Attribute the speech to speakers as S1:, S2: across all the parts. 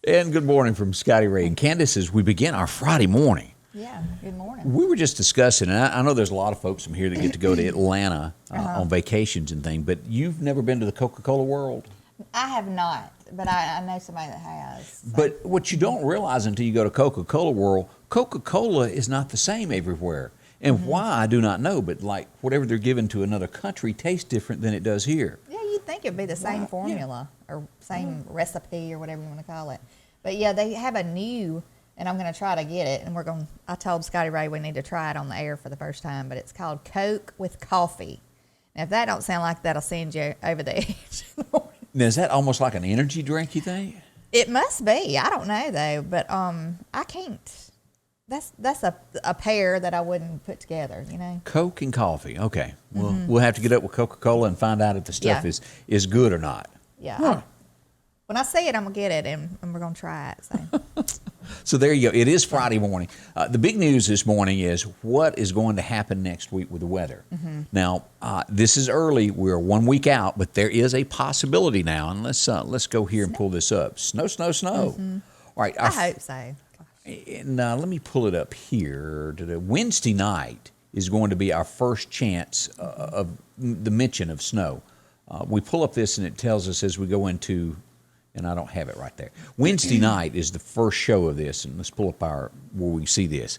S1: And good morning from Scotty Ray and Candace as we begin our Friday morning.
S2: Yeah, good morning.
S1: We were just discussing, and I know there's a lot of folks from here that get to go to Atlanta on vacations and things, but you've never been to the Coca-Cola world?
S2: I have not, but I know somebody that has. So.
S1: But what you don't realize until you go to Coca-Cola world, Coca-Cola is not the same everywhere. And why, I do not know, but like whatever they're given to another country tastes different than it does here.
S2: Yeah, you'd think it'd be the same formula or same recipe or whatever you want to call it. But yeah, they have a new, and I'm going to try to get it, and I told Scotty Ray we need to try it on the air for the first time, but it's called Coke with coffee. Now, if that don't sound like that'll send you over the edge.
S1: Now, is that almost like an energy drink, you think?
S2: It must be. I don't know, though, but I can't. That's a pair that I wouldn't put together, you know.
S1: Coke and coffee. Okay. Well, we'll have to get up with Coca-Cola and find out if the stuff is good or not.
S2: Yeah. When I see it, I'm going to get it, and we're going to try it. So.
S1: So there you go. It is Friday morning. The big news this morning is what is going to happen next week with the weather. Now, this is early. We're 1 week out, but there is a possibility now. And let's go here and pull this up. Snow. All right.
S2: I hope so.
S1: And let me pull it up here. Wednesday night is going to be our first chance of the mention of snow. We pull up this, and it tells us as we go into, and I don't have it right there. Wednesday night is the first show of this, and let's pull up where we see this.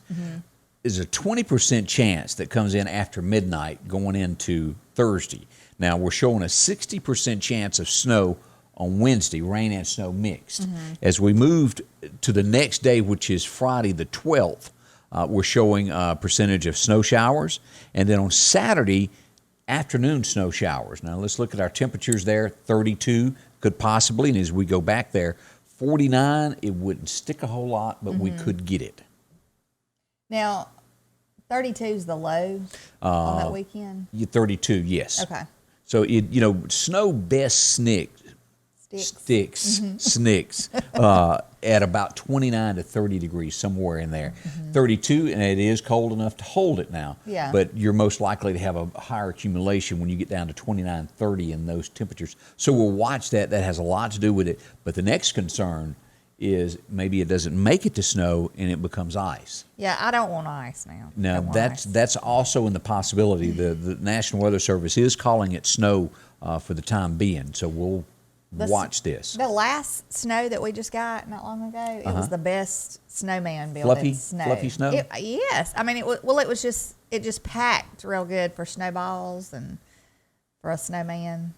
S1: There's a 20% chance that comes in after midnight going into Thursday. Now, we're showing a 60% chance of snow on Wednesday, rain and snow mixed. As we moved to the next day, which is Friday the 12th, we're showing a percentage of snow showers. And then on Saturday, afternoon snow showers. Now, let's look at our temperatures there. 32 could possibly, and as we go back there, 49, it wouldn't stick a whole lot, but we could get it.
S2: Now, 32 is the low on that weekend?
S1: 32, yes.
S2: Okay.
S1: So, snow best sticks at about 29 to 30 degrees, somewhere in there. 32, and it is cold enough to hold it now.
S2: Yeah.
S1: But you're most likely to have a higher accumulation when you get down to 29, 30 in those temperatures. So we'll watch that. That has a lot to do with it. But the next concern is maybe it doesn't make it to snow and it becomes ice.
S2: Yeah, I don't want ice now.
S1: Now, that's also in the possibility. The National Weather Service is calling it snow for the time being. So we'll watch this.
S2: The last snow that we just got not long ago, it was the best snowman building snow.
S1: Fluffy snow?
S2: Yes. I mean, it just packed real good for snowballs and for a snowman.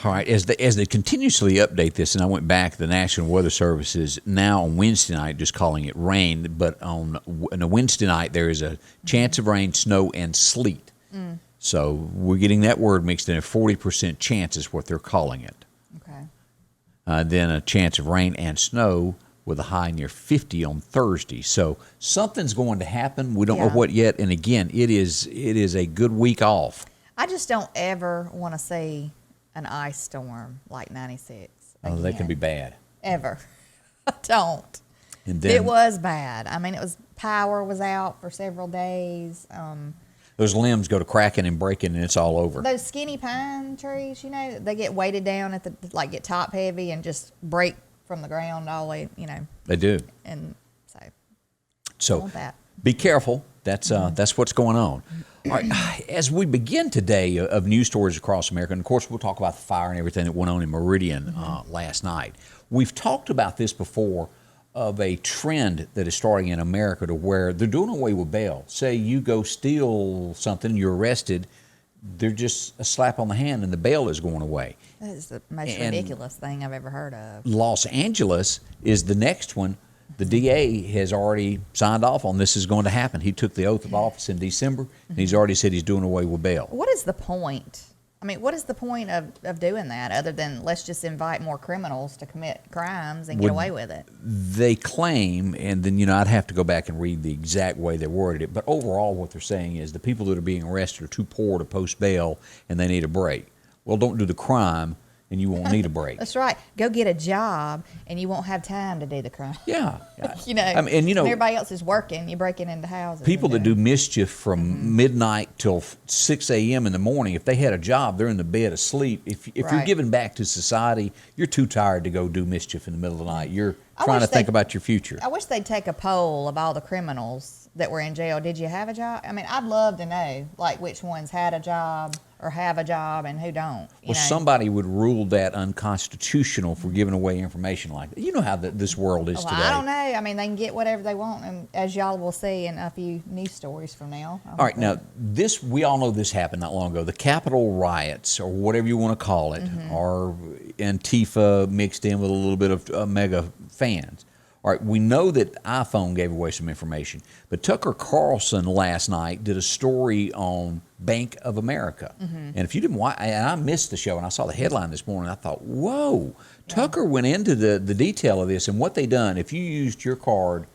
S1: All right. As they continuously update this, and I went back, the National Weather Service is now on Wednesday night just calling it rain, but on a Wednesday night there is a chance of rain, snow, and sleet. So we're getting that word mixed in. A 40% chance is what they're calling it. Then a chance of rain and snow with a high near 50 on Thursday. So something's going to happen. We don't know what yet. And again, it is a good week off.
S2: I just don't ever want to see an ice storm like 96.
S1: Oh, they can be bad.
S2: Ever. I don't.
S1: And then,
S2: it was bad. I mean, power was out for several days.
S1: Those limbs go to cracking and breaking, and it's all over.
S2: Those skinny pine trees, they get weighted down get top heavy and just break from the ground all the way,
S1: They do.
S2: And
S1: so be careful. That's what's going on. All right. As we begin today of news stories across America, and of course we'll talk about the fire and everything that went on in Meridian last night. We've talked about this before, of a trend that is starting in America to where they're doing away with bail. Say you go steal something, you're arrested, they're just a slap on the hand and the bail is going away.
S2: That is the most ridiculous thing I've ever heard of.
S1: Los Angeles is the next one. The DA has already signed off on this is going to happen. He took the oath of office in December, and he's already said he's doing away with bail.
S2: What is the point? I mean, what is the point of doing that other than let's just invite more criminals to commit crimes and get away with it?
S1: They claim, and then, I'd have to go back and read the exact way they worded it, but overall what they're saying is the people that are being arrested are too poor to post bail and they need a break. Well, don't do the crime and you won't need a break.
S2: That's right. Go get a job, and you won't have time to do the crime.
S1: Yeah.
S2: I mean,
S1: and
S2: when everybody else is working, you're breaking into houses.
S1: People that do mischief from midnight till 6 a.m. in the morning, if they had a job, they're in the bed asleep. If you're giving back to society, you're too tired to go do mischief in the middle of the night. You're trying to think about your future.
S2: I wish they'd take a poll of all the criminals that were in jail. Did you have a job? I mean, I'd love to know, like, which ones had a job or have a job and who don't. You know?
S1: Somebody would rule that unconstitutional for giving away information like that. You know how this world is today.
S2: I don't know. I mean, they can get whatever they want, and as y'all will see in a few news stories from now.
S1: All right, now, we all know this happened not long ago. The Capitol riots, or whatever you want to call it, are Antifa mixed in with a little bit of mega fans. All right, we know that iPhone gave away some information, but Tucker Carlson last night did a story on Bank of America. And if you didn't watch, and I missed the show, and I saw the headline this morning, I thought, whoa, Tucker went into the detail of this and what they done. If you used your card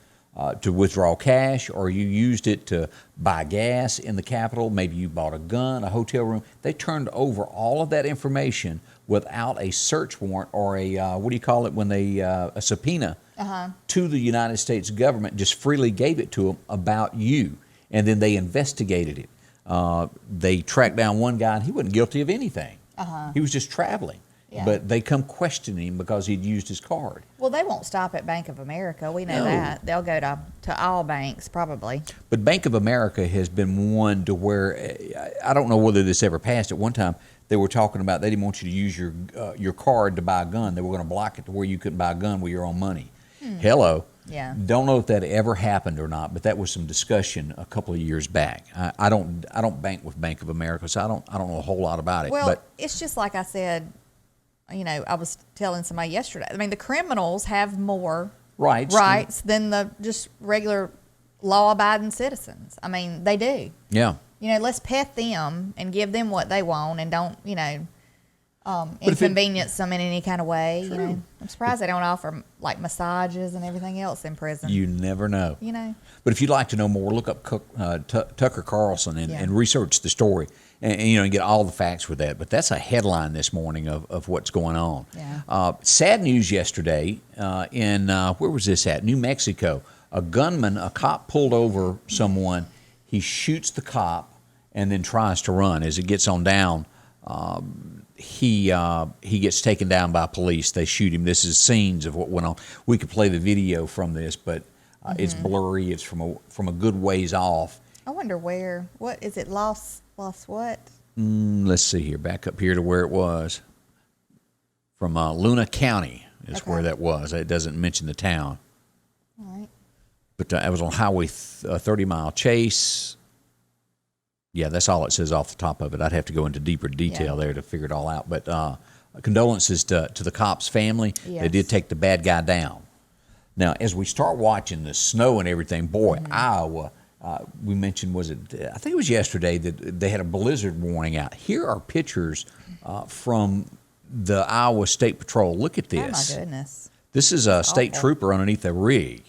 S1: to withdraw cash, or you used it to buy gas in the Capitol, maybe you bought a gun, a hotel room, they turned over all of that information without a search warrant or a, what do you call it when they, a subpoena to the United States government, just freely gave it to them about you. And then they investigated it. They tracked down one guy, and he wasn't guilty of anything. He was just traveling.
S2: Yeah.
S1: But they come questioning him because he'd used his card.
S2: Well, they won't stop at Bank of America. We know that. They'll go to all banks probably.
S1: But Bank of America has been one to where, I don't know whether this ever passed. At one time, they were talking about they didn't want you to use your card to buy a gun. They were going to block it to where you couldn't buy a gun with your own money. Hello.
S2: Yeah.
S1: Don't know if that ever happened or not, but that was some discussion a couple of years back. I don't bank with Bank of America, so I don't know a whole lot about it.
S2: Well,
S1: but
S2: it's just like I said. I was telling somebody yesterday. I mean, the criminals have more rights than the just regular law-abiding citizens. I mean, they do.
S1: Yeah.
S2: Let's pet them and give them what they want, and don't, inconvenience them in any kind of way.
S1: True.
S2: I'm surprised they don't offer like massages and everything else in prison.
S1: You never know. But if you'd like to know more, look up Tucker Carlson and research the story, and get all the facts with that. But that's a headline this morning of what's going on.
S2: Yeah.
S1: Sad news yesterday in where was this at? New Mexico. A cop pulled over someone. He shoots the cop and then tries to run. As it gets on down, he gets taken down by police. They shoot him. This is scenes of what went on. We could play the video from this, but it's blurry. It's from a good ways off.
S2: I wonder where. What is it? Lost what?
S1: Let's see here. Back up here to where it was. From Luna County is where that was. It doesn't mention the town.
S2: All right.
S1: But it was on Highway 30-mile chase. Yeah, that's all it says off the top of it. I'd have to go into deeper detail there to figure it all out. But condolences to the cop's family.
S2: Yes.
S1: They did take the bad guy down. Now, as we start watching the snow and everything, boy, Iowa, we mentioned, I think it was yesterday, that they had a blizzard warning out. Here are pictures from the Iowa State Patrol. Look at this.
S2: Oh, my goodness.
S1: This is a state trooper underneath a rig.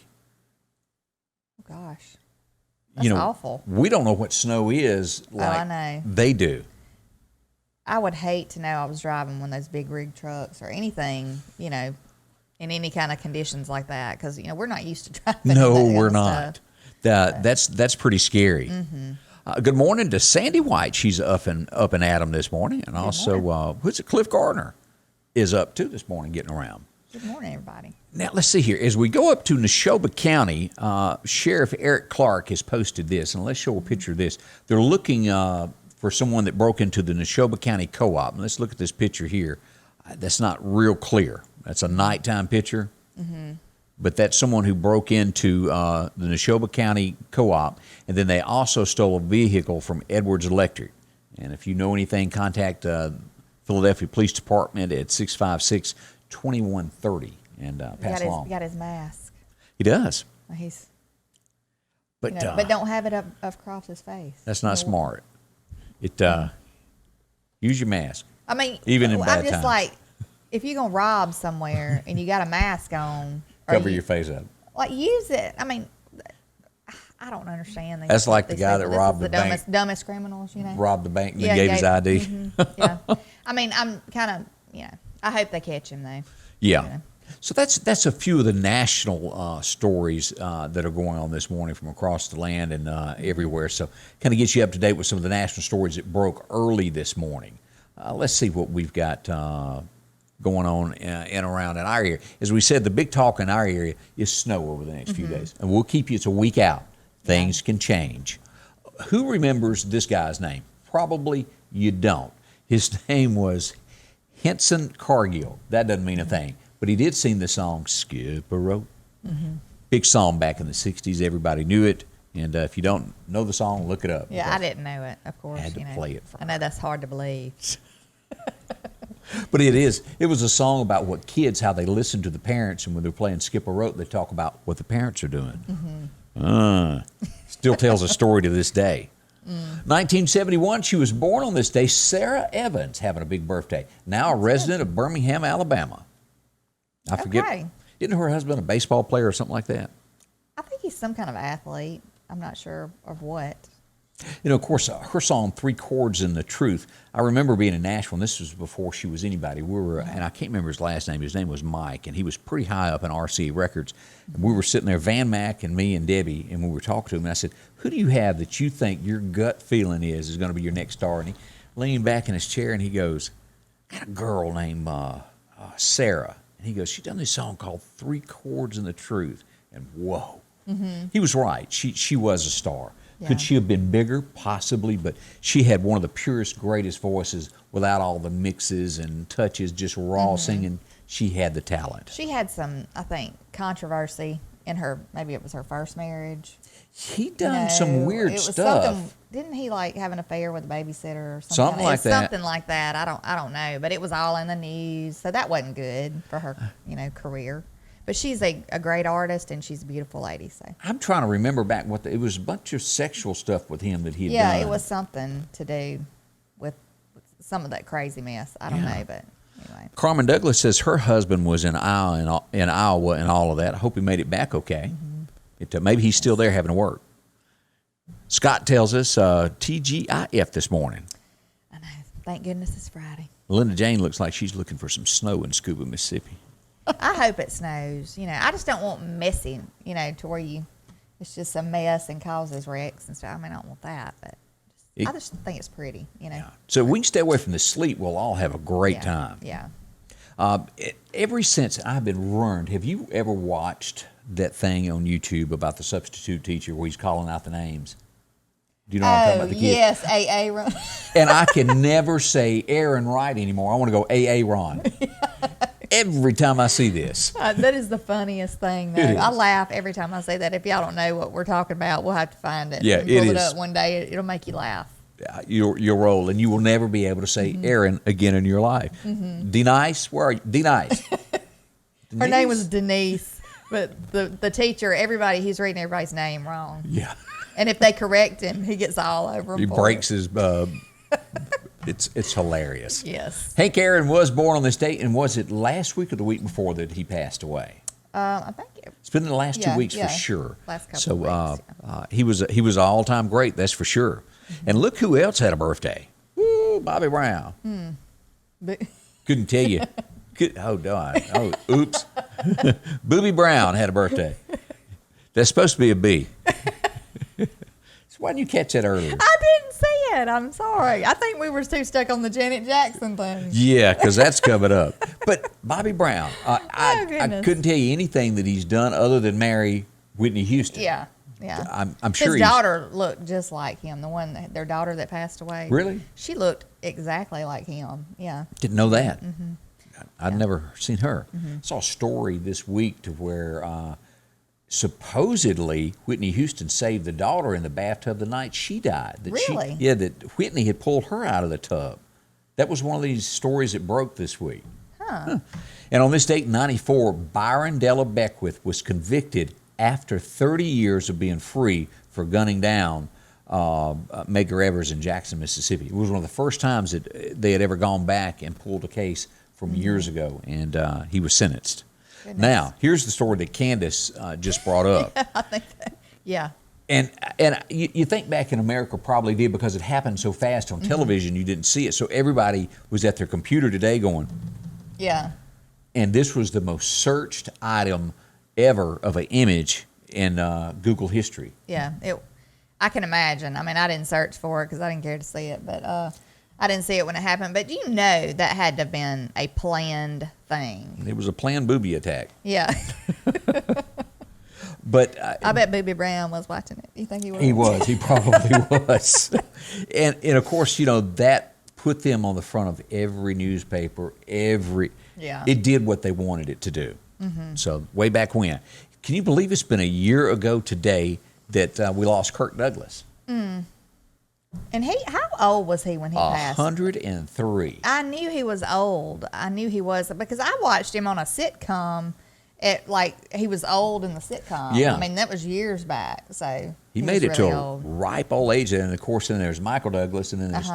S2: Oh, gosh. That's awful.
S1: We don't know what snow is like
S2: I know.
S1: they do.
S2: I would hate to know I was driving one of those big rig trucks or anything, in any kind of conditions like that, because, we're not used to driving.
S1: No, we're not. That's pretty scary. Good morning to Sandy White. She's up and at 'em this morning. And also, Cliff Gardner is up too this morning getting around.
S2: Good morning, everybody.
S1: Now, let's see here. As we go up to Neshoba County, Sheriff Eric Clark has posted this, and let's show a picture of this. They're looking for someone that broke into the Neshoba County Co-op. And let's look at this picture here. That's not real clear. That's a nighttime picture. But that's someone who broke into the Neshoba County Co-op, and then they also stole a vehicle from Edwards Electric. And if you know anything, contact Philadelphia Police Department at 656-2130 and pass along.
S2: He got his mask.
S1: He does.
S2: But don't have it up across his face.
S1: That's not smart. Use your mask.
S2: I mean,
S1: even in bad
S2: I'm just
S1: times.
S2: like, if you're gonna rob somewhere and you got a mask on,
S1: cover your face up.
S2: Like, use it. I mean, I don't understand.
S1: That's like the guy that robbed the bank.
S2: Dumbest criminals,
S1: Robbed the bank and then gave his ID.
S2: Yeah. I mean, I'm kind of, I hope they catch him though.
S1: Yeah.
S2: You know.
S1: So that's a few of the national stories that are going on this morning from across the land and everywhere. So kind of gets you up to date with some of the national stories that broke early this morning. Let's see what we've got going on in around in our area. As we said, the big talk in our area is snow over the next few days. And we'll keep you, it's a week out. Things can change. Who remembers this guy's name? Probably you don't. His name was Henson Cargill. That doesn't mean a thing. But he did sing the song Skip a Rope. Big song back in the 60s. Everybody knew it. And if you don't know the song, look it up.
S2: Yeah, I didn't know it, of course.
S1: I had to play it for
S2: I know that's hard to believe.
S1: But it is. It was a song about what kids, how they listen to the parents. And when they're playing Skip a Rope, they talk about what the parents are doing. Still tells a story to this day. 1971, she was born on this day. Sarah Evans having a big birthday. Now a resident of Birmingham, Alabama. I forget.
S2: Okay.
S1: Isn't her husband a baseball player or something like that?
S2: I think he's some kind of athlete. I'm not sure of what.
S1: You know, of course, her song, Three Chords and the Truth, I remember being in Nashville, and this was before she was anybody. We were, and I can't remember his last name. His name was Mike, and he was pretty high up in RCA Records. And we were sitting there, Van Mack and me and Debbie, and we were talking to him, and I said, who do you have that you think your gut feeling is going to be your next star? And he leaned back in his chair, and he goes, I got a girl named Sarah. And he goes, she done this song called Three Chords and the Truth. And whoa. He was right. She was a star. Yeah. Could she have been bigger? Possibly, but she had one of the purest, greatest voices without all the mixes and touches, just raw singing. She had the talent.
S2: She had some, I think, controversy in her, maybe it was her first marriage.
S1: He done some weird stuff.
S2: Didn't he like have an affair with a babysitter or something?
S1: Something like that.
S2: Something like that. I don't know, but it was all in the news, so that wasn't good for her, career. But she's a great artist, and she's a beautiful lady. So
S1: I'm trying to remember back it was a bunch of sexual stuff with him that he had done.
S2: Yeah, it was something to do with some of that crazy mess. I don't know, but anyway.
S1: Carmen Douglas says her husband was in Iowa and all of that. I hope he made it back okay. Maybe he's still there having to work. Scott tells us TGIF this morning.
S2: I know. Thank goodness it's Friday.
S1: Linda Jane looks like she's looking for some snow in Scuba, Mississippi.
S2: I hope it snows. I just don't want messy, to where it's just a mess and causes wrecks and stuff. I mean, I don't want that, but I just think it's pretty,
S1: Yeah. So we can stay away from the sleet. We'll all have a great time.
S2: Yeah.
S1: Ever since I've been ruined, have you ever watched that thing on YouTube about the substitute teacher where he's calling out the names? Do you know what I'm talking about? The kid?
S2: Yes, AA Ron.
S1: And I can never say Aaron Wright anymore. I want to go AA Ron. Every time I see this.
S2: That is the funniest thing, though. I laugh every time I say that. If y'all don't know what we're talking about, we'll have to find it.
S1: Yeah,
S2: and
S1: it
S2: pull
S1: is.
S2: it up one day. It'll make you laugh.
S1: You'll roll, and you will never be able to say Aaron again in your life. Denise, where are you? Denise.
S2: Her name was Denise, but the teacher, he's reading everybody's name wrong.
S1: Yeah.
S2: And if they correct him, he gets all over them.
S1: He breaks his. It's hilarious.
S2: Yes.
S1: Hank Aaron was born on this date, and was it last week or the week before that he passed away?
S2: I think
S1: it's been in the last 2 weeks for sure.
S2: Last couple of weeks.
S1: He was an all-time great, that's for sure. And look who else had a birthday. Woo, Bobby Brown. Couldn't tell you. Oh, God. Oh, oops. Booby Brown had a birthday. That's supposed to be a B. So why didn't you catch that earlier?
S2: I didn't see it. I'm sorry. I think we were too stuck on the Janet Jackson thing.
S1: Yeah, because that's coming up. But Bobby Brown, I couldn't tell you anything that he's done other than marry Whitney Houston.
S2: Yeah.
S1: I'm sure
S2: his daughter looked just like him. Their daughter that passed away.
S1: Really?
S2: She looked exactly like him. Yeah.
S1: Didn't know that. I'd never seen her. Saw a story this week to where supposedly Whitney Houston saved the daughter in the bathtub the night she died.
S2: Really?
S1: That Whitney had pulled her out of the tub. That was one of these stories that broke this week. Huh. And on this date in 94, Byron Della Beckwith was convicted after 30 years of being free for gunning down Medgar Evers in Jackson, Mississippi. It was one of the first times that they had ever gone back and pulled a case from years ago, and he was sentenced. Goodness. Now, here's the story that Candace just brought up.
S2: I think that, yeah.
S1: And you think back in America probably did because it happened so fast on television you didn't see it. So everybody was at their computer today going,
S2: Yeah.
S1: And this was the most searched item ever of an image in Google history.
S2: Yeah. I can imagine. I mean, I didn't search for it because I didn't care to see it, but I didn't see it when it happened. But you know that had to have been a planned thing.
S1: It was a planned booby attack.
S2: Yeah.
S1: But
S2: I bet Booby Brown was watching it. You think he was?
S1: He was. He probably was. And of course, that put them on the front of every newspaper.
S2: Yeah.
S1: It did what they wanted it to do. Mm-hmm. So way back when. Can you believe it's been a year ago today that we lost Kirk Douglas?
S2: Mm. And how old was he when he passed?
S1: 103.
S2: I knew he was old. I knew he was because I watched him on a sitcom. He was old in the sitcom.
S1: Yeah.
S2: I mean, that was years back. So
S1: he made it
S2: really
S1: to a
S2: old.
S1: ripe old age. And of course, then there's Michael Douglas, and then there's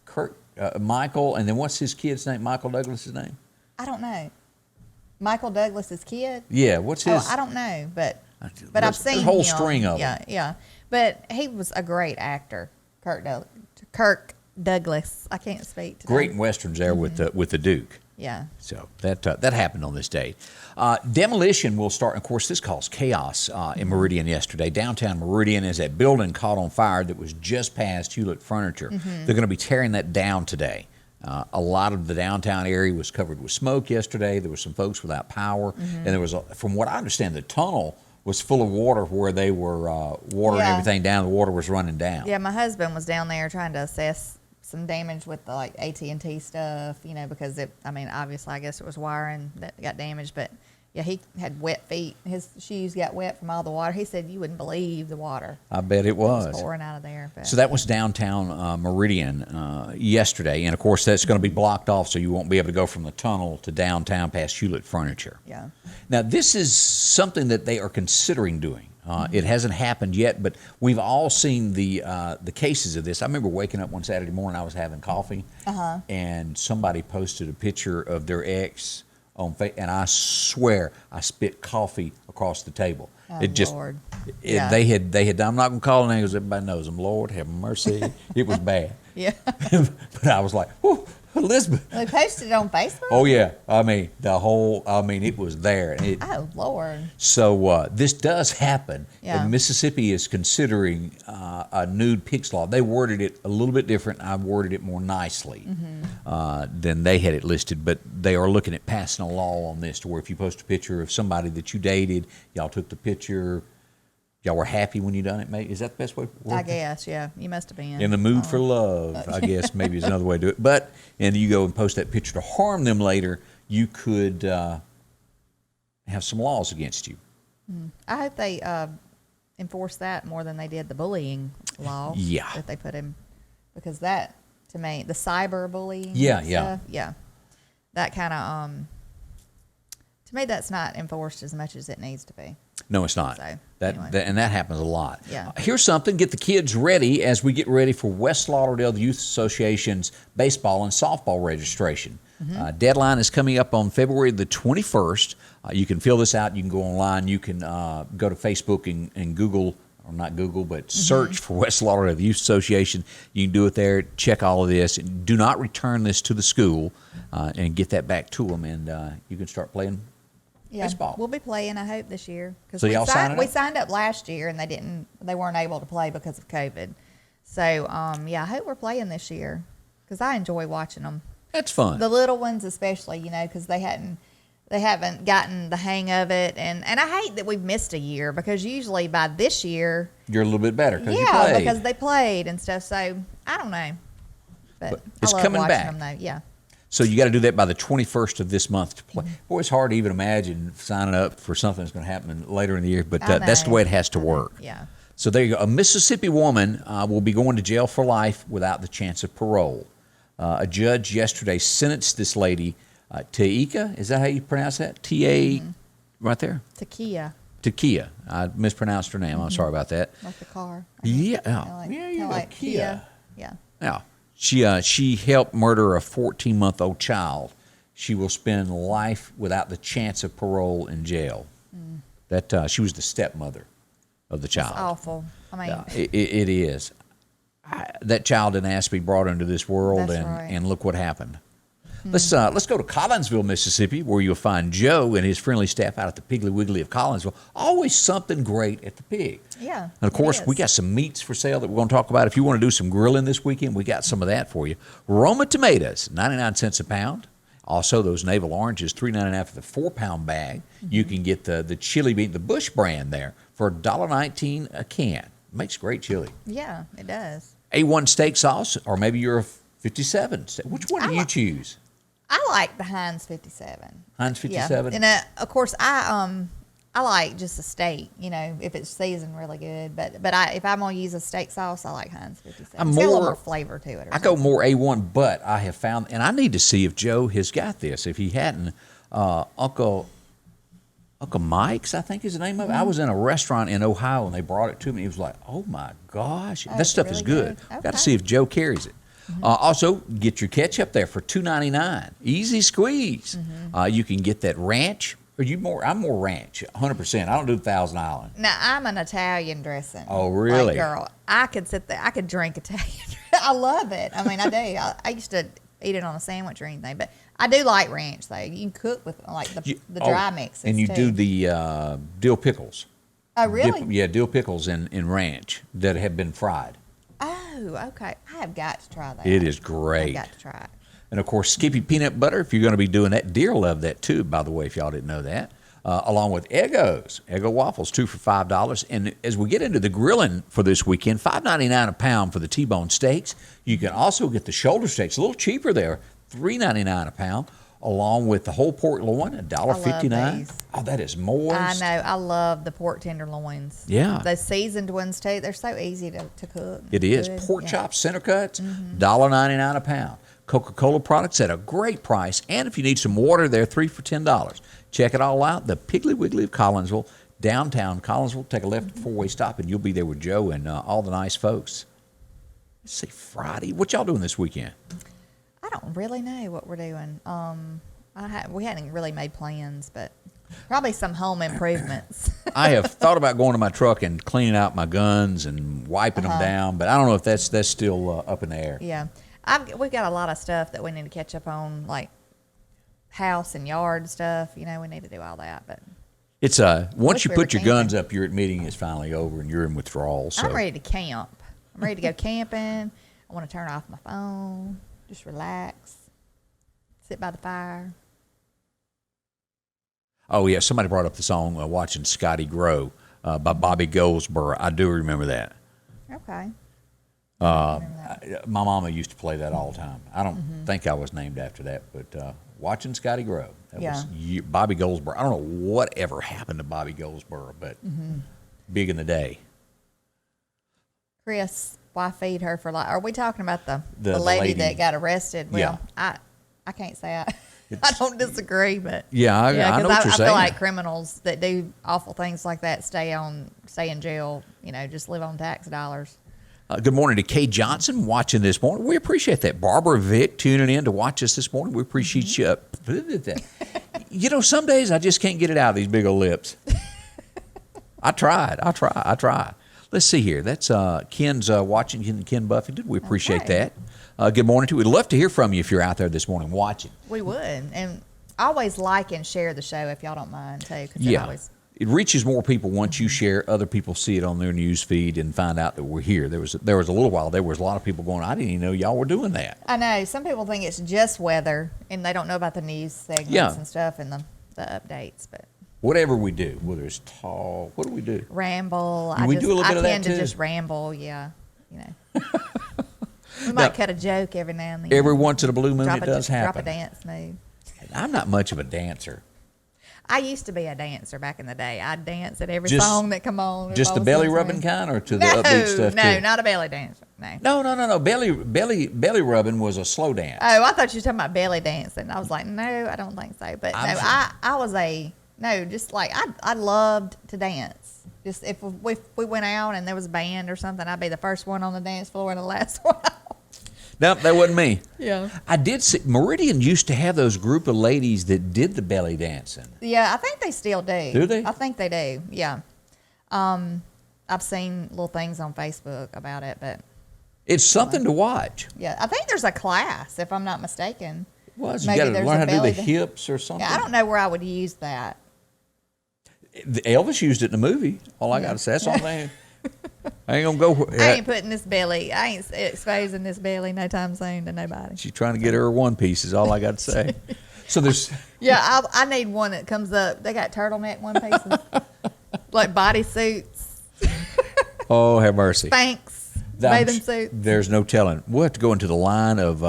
S1: Kirk, Michael, and then what's his kid's name? Michael Douglas's name?
S2: I don't know. Michael Douglas's kid?
S1: Yeah, what's his?
S2: Oh, I don't know, but I've seen
S1: a whole
S2: him.
S1: string of them.
S2: Yeah. But he was a great actor, Kirk Douglas. I can't speak today.
S1: Great westerns there with the Duke.
S2: Yeah.
S1: So that happened on this day. Demolition will start. Of course, this caused chaos in Meridian yesterday. Downtown Meridian is that building caught on fire that was just past Hewlett Furniture. They're going to be tearing that down today. A lot of the downtown area was covered with smoke yesterday. There were some folks without power, and there was, from what I understand, the tunnel was full of water where they were watering everything down. The water was running down.
S2: Yeah, my husband was down there trying to assess some damage with the AT&T stuff, because obviously I guess it was wiring that got damaged, but yeah, he had wet feet. His shoes got wet from all the water. He said you wouldn't believe the water.
S1: I bet it was.
S2: Pouring out of there. But.
S1: So that was downtown Meridian yesterday, and of course that's going to be blocked off, so you won't be able to go from the tunnel to downtown past Hewlett Furniture.
S2: Yeah.
S1: Now this is something that they are considering doing. It hasn't happened yet, but we've all seen the cases of this. I remember waking up one Saturday morning, I was having coffee, and somebody posted a picture of their ex on Facebook, and I swear I spit coffee across the table.
S2: Oh,
S1: it just,
S2: Lord.
S1: They had. I'm not gonna call names. Everybody knows them. Lord have mercy. It was bad.
S2: Yeah.
S1: But I was like, whew, Elizabeth.
S2: They posted it on Facebook?
S1: Oh yeah. It was there.
S2: Oh Lord.
S1: So this does happen.
S2: Yeah.
S1: And Mississippi is considering a nude pics law. They worded it a little bit different. I worded it more nicely than they had it listed. But they are looking at passing a law on this to where if you post a picture of somebody that you dated, y'all took the picture, y'all were happy when you done it. Maybe is that the best way?
S2: I guess. Yeah. You must have been
S1: in the mood for love. I guess maybe is another way to do it. But and you go and post that picture to harm them later, you could have some laws against you.
S2: I hope they enforce that more than they did the bullying law.
S1: Yeah.
S2: That they put in, because that, to me, the cyber bullying.
S1: Yeah,
S2: stuff, yeah. That kind of, to me, that's not enforced as much as it needs to be.
S1: No, it's not.
S2: So,
S1: That happens a lot.
S2: Yeah.
S1: Here's something. Get the kids ready as we get ready for West Lauderdale Youth Association's baseball and softball registration. Deadline is coming up on February the 21st. You can fill this out. You can go online. You can go to Facebook and Google, or not Google, but search for West Lauderdale Youth Association. You can do it there. Check all of this. And do not return this to the school and get that back to them, and you can start playing baseball.
S2: We'll be playing, I hope, this year.
S1: So y'all signing up?
S2: We signed up last year, and they weren't able to play because of COVID. So, I hope we're playing this year because I enjoy watching them.
S1: That's fun.
S2: The little ones especially, because they haven't gotten the hang of it. And I hate that we've missed a year because usually by this year...
S1: You're a little bit better because you played.
S2: Because they played and stuff. So, I don't know. But
S1: it's
S2: I love
S1: coming
S2: watching
S1: back.
S2: them, though. Yeah.
S1: So you got to do that by the 21st of this month to play. Boy, it's hard to even imagine signing up for something that's going to happen later in the year, but that's the way it has to work.
S2: Yeah.
S1: So there you go. A Mississippi woman will be going to jail for life without the chance of parole. A judge yesterday sentenced this lady, Taika. Is that how you pronounce that? T-A, right there? Takia. I mispronounced her name. I'm sorry about that.
S2: Like the car.
S1: Yeah.
S2: Kia. Yeah.
S1: Yeah. She helped murder a 14-month-old child. She will spend life without the chance of parole in jail. That she was the stepmother of the child.
S2: It's awful. I mean,
S1: it is. That child didn't ask to be brought into this world,
S2: That's right.
S1: and look what happened. Let's go to Collinsville, Mississippi, where you'll find Joe and his friendly staff out at the Piggly Wiggly of Collinsville. Always something great at the Pig.
S2: Yeah.
S1: And of course, we got some meats for sale that we're going to talk about. If you want to do some grilling this weekend, we got some of that for you. Roma tomatoes, 99 cents a pound. Also, those navel oranges, $3.99 for the 4-pound bag. You can get the chili bean, the Bush brand there, for $1.19 a can. Makes great chili.
S2: Yeah, it does.
S1: A1 steak sauce, or maybe you're a 57. Which one do you choose?
S2: I like the Heinz 57.
S1: Heinz 57?
S2: Yeah. And of course, I like just a steak, if it's seasoned really good. But if I'm going to use a steak sauce, I like Heinz 57. It's got a little more flavor to it.
S1: I go more A1, but I have found, and I need to see if Joe has got this. If he hadn't, Uncle Mike's, I think is the name of it. I was in a restaurant in Ohio, and they brought it to me. He was like, oh, my gosh. That stuff
S2: really
S1: is good.
S2: Okay.
S1: Got to see if Joe carries it. Also, get your ketchup there for $2.99. Easy squeeze. You can get that ranch. I'm more ranch, 100%. I don't do Thousand Island.
S2: Now, I'm an Italian dressing.
S1: Oh, really?
S2: Like, girl, I could sit there. I could drink Italian. I love it. I mean, I do. I used to eat it on a sandwich or anything, but I do like ranch, though. You can cook with, like, the dry mixes,
S1: and you do the dill pickles.
S2: Oh, really?
S1: Dill pickles in ranch that have been fried.
S2: Oh, okay. I have got to try that.
S1: It is great.
S2: I've got to try it.
S1: And, of course, Skippy peanut butter, if you're going to be doing that. Deer love that, too, by the way, if y'all didn't know that. Along with Eggos. Eggo waffles, 2 for $5. And as we get into the grilling for this weekend, $5.99 a pound for the T-bone steaks. You can also get the shoulder steaks, a little cheaper there, $3.99 a pound, along with the whole pork loin, $1.59. Oh, that is moist.
S2: I know. I love the pork tenderloins.
S1: Yeah.
S2: The seasoned ones, too. They're so easy to cook.
S1: It is.
S2: Good.
S1: Pork chops, center cuts, $1.99 a pound. Coca-Cola products at a great price. And if you need some water, they're 3 for $10. Check it all out. The Piggly Wiggly of Collinsville, downtown Collinsville. Take a left at four-way stop, and you'll be there with Joe and all the nice folks. Let's see, Friday. What y'all doing this weekend?
S2: I don't really know what we're doing. We hadn't really made plans, but probably some home improvements.
S1: I have thought about going to my truck and cleaning out my guns and wiping them down, but I don't know if that's still up in the air.
S2: Yeah. We've got a lot of stuff that we need to catch up on, like house and yard stuff. We need to do all that. But
S1: it's once you put your guns up, your meeting is finally over and you're in withdrawal. So
S2: I'm ready to camp. I'm ready to go camping. I want to turn off my phone, just relax, sit by the fire.
S1: Oh yeah, somebody brought up the song "Watching Scotty Grow" by Bobby Goldsboro. I do remember that.
S2: Okay.
S1: My mama used to play that all the time. I don't think I was named after that, but watching Scotty Grow. That was Bobby Goldsboro. I don't know whatever happened to Bobby Goldsboro, but big in the day.
S2: Chris, why feed her for life? Are we talking about the lady that got arrested? Well,
S1: yeah.
S2: I can't say I don't disagree, but
S1: yeah, I know what you're saying.
S2: I feel like criminals that do awful things like that stay in jail. Just live on tax dollars.
S1: Good morning to Kay Johnson watching this morning. We appreciate that. Barbara Vick tuning in to watch us this morning. We appreciate you. Some days I just can't get it out of these big old lips. I tried. Let's see here. That's Ken's watching, Ken Buffington. We appreciate that. Good morning to you. We'd love to hear from you if you're out there this morning watching.
S2: We would. And always like and share the show if y'all don't mind, too. Yeah.
S1: It reaches more people once you share. Other people see it on their news feed and find out that we're here. There was a little while, there was a lot of people going, I didn't even know y'all were doing that.
S2: I know. Some people think it's just weather, and they don't know about the news segments and stuff and the updates. But
S1: whatever we do, whether it's talk, what do we do?
S2: Ramble.
S1: We do a little bit of that, too.
S2: I tend to just ramble, yeah. We might cut a joke every now and then.
S1: Every once in a blue moon, it does happen.
S2: Drop a dance move.
S1: I'm not much of a dancer.
S2: I used to be a dancer back in the day. I'd dance at every song that come on.
S1: Just the belly rubbing kind, or to the upbeat stuff
S2: No,
S1: too?
S2: not a belly dancer. No.
S1: Belly rubbing was a slow dance.
S2: Oh, I thought you were talking about belly dancing. I was like, no, I don't think so. But I loved to dance. Just if we went out and there was a band or something, I'd be the first one on the dance floor and the last one out.
S1: Nope, that wasn't me.
S2: Yeah.
S1: I did see, Meridian used to have those group of ladies that did the belly dancing.
S2: Yeah, I think they still do.
S1: Do they?
S2: I think they do, yeah. I've seen little things on Facebook about it, but...
S1: It's something to watch.
S2: Yeah, I think there's a class, if I'm not mistaken.
S1: was. You
S2: maybe
S1: got to
S2: there's
S1: learn
S2: a
S1: how to do
S2: belly
S1: the hips or something.
S2: Yeah, I don't know where I would use that.
S1: Elvis used it in the movie. All I got to say. That's all I ain't going to go.
S2: I ain't putting this belly. I ain't exposing this belly no time soon to nobody.
S1: She's trying to get her one piece is all I got to say. So there's.
S2: Yeah, I need one that comes up. They got turtleneck one pieces, like bodysuits.
S1: Oh, have mercy.
S2: Spanx, bathing suits.
S1: There's no telling. We'll have to go into the line of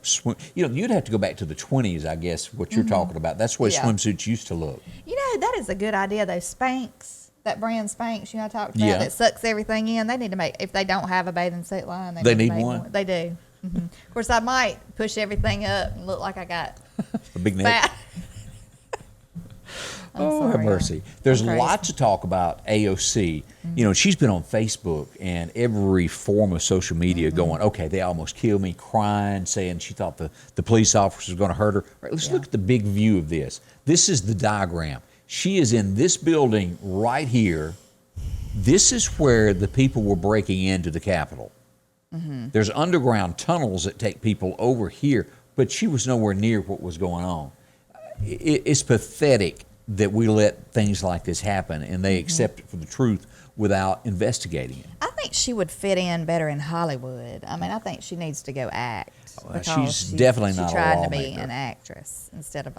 S1: swim. You'd have to go back to the 20s, I guess, what you're talking about. That's the way swimsuits used to look.
S2: That is a good idea, those Spanx. That brand Spanx, I talked about,
S1: Yeah.
S2: that sucks everything in. They need to make, if they don't have a bathing suit line,
S1: They
S2: need
S1: need
S2: to make
S1: one?
S2: They do. Of course, I might push everything up and look like I got
S1: A big neck.
S2: fat.
S1: Oh, have mercy. There's lots of talk about AOC. She's been on Facebook and every form of social media going, okay, they almost killed me, crying, saying she thought the police officer was going to hurt her. All right, let's look at the big view of this. This is the diagram. She is in this building right here. This is where the people were breaking into the Capitol. There's underground tunnels that take people over here, but she was nowhere near what was going on. It's pathetic that we let things like this happen and they accept it for the truth without investigating it.
S2: I think she would fit in better in Hollywood. I mean, I think she needs to go act.
S1: She's definitely not a
S2: trying to be
S1: lawmaker.
S2: an actress instead of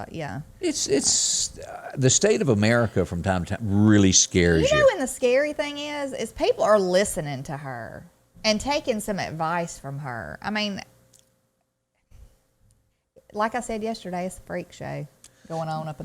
S1: It's the state of America from time to time really scares you.
S2: And the scary thing is people are listening to her and taking some advice from her. I mean, like I said yesterday, it's a freak show going on up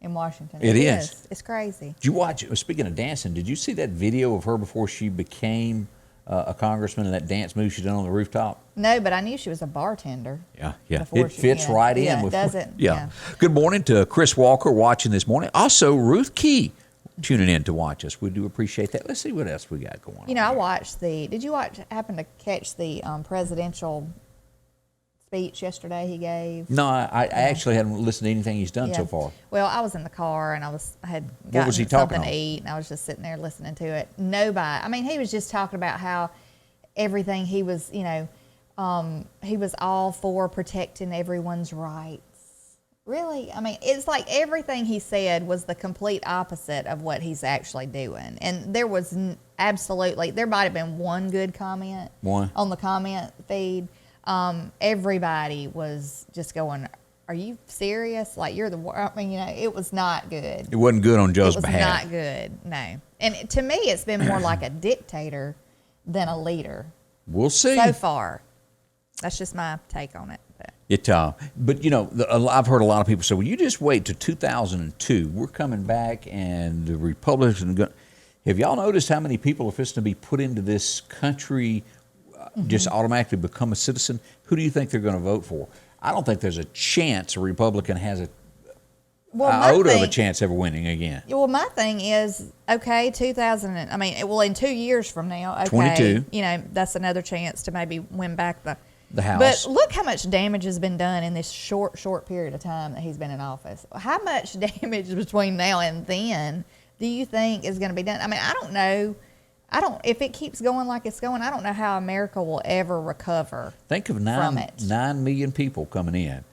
S2: in Washington.
S1: It is.
S2: It's crazy.
S1: Did you watch? Speaking of dancing, did you see that video of her before she became a congressman and that dance move she did on the rooftop?
S2: No, but I knew she was a bartender.
S1: Yeah.
S2: It
S1: fits right in.
S2: Yeah,
S1: with,
S2: does it?
S1: Yeah. Good morning to Chris Walker watching this morning. Also, Ruth Key tuning in to watch us. We do appreciate that. Let's see what else we got going on.
S2: I watched did you happen to catch the presidential speech yesterday he gave?
S1: No, I actually hadn't listened to anything he's done so far.
S2: Well, I was in the car and I had
S1: What
S2: gotten
S1: was he talking
S2: something to
S1: on?
S2: eat and I was just sitting there listening to it. He was just talking about how everything he was, he was all for protecting everyone's rights. Really? I mean, it's like everything he said was the complete opposite of what he's actually doing. And there was there might have been one good comment on the comment feed. Everybody was just going, are you serious? Like, you're it was not good.
S1: It wasn't good on Joe's behalf.
S2: It was not good, no. And to me, it's been more like a dictator than a leader.
S1: We'll see.
S2: So far. That's just my take on it.
S1: But I've heard a lot of people say, well, you just wait till 2002. We're coming back and the Republicans are going. Have y'all noticed how many people are fixing to be put into this country just automatically become a citizen? Who do you think they're going to vote for? I don't think there's a chance a Republican has an iota of a chance ever winning again.
S2: Well, my thing is, okay, in 2 years from now, okay,
S1: 22.
S2: That's another chance to maybe win back the
S1: House.
S2: But look how much damage has been done in this short period of time that he's been in office. How much damage between now and then do you think is going to be done? I mean, I don't know. If it keeps going like it's going, I don't know how America will ever recover.
S1: Think of
S2: from it.
S1: 9 million people coming in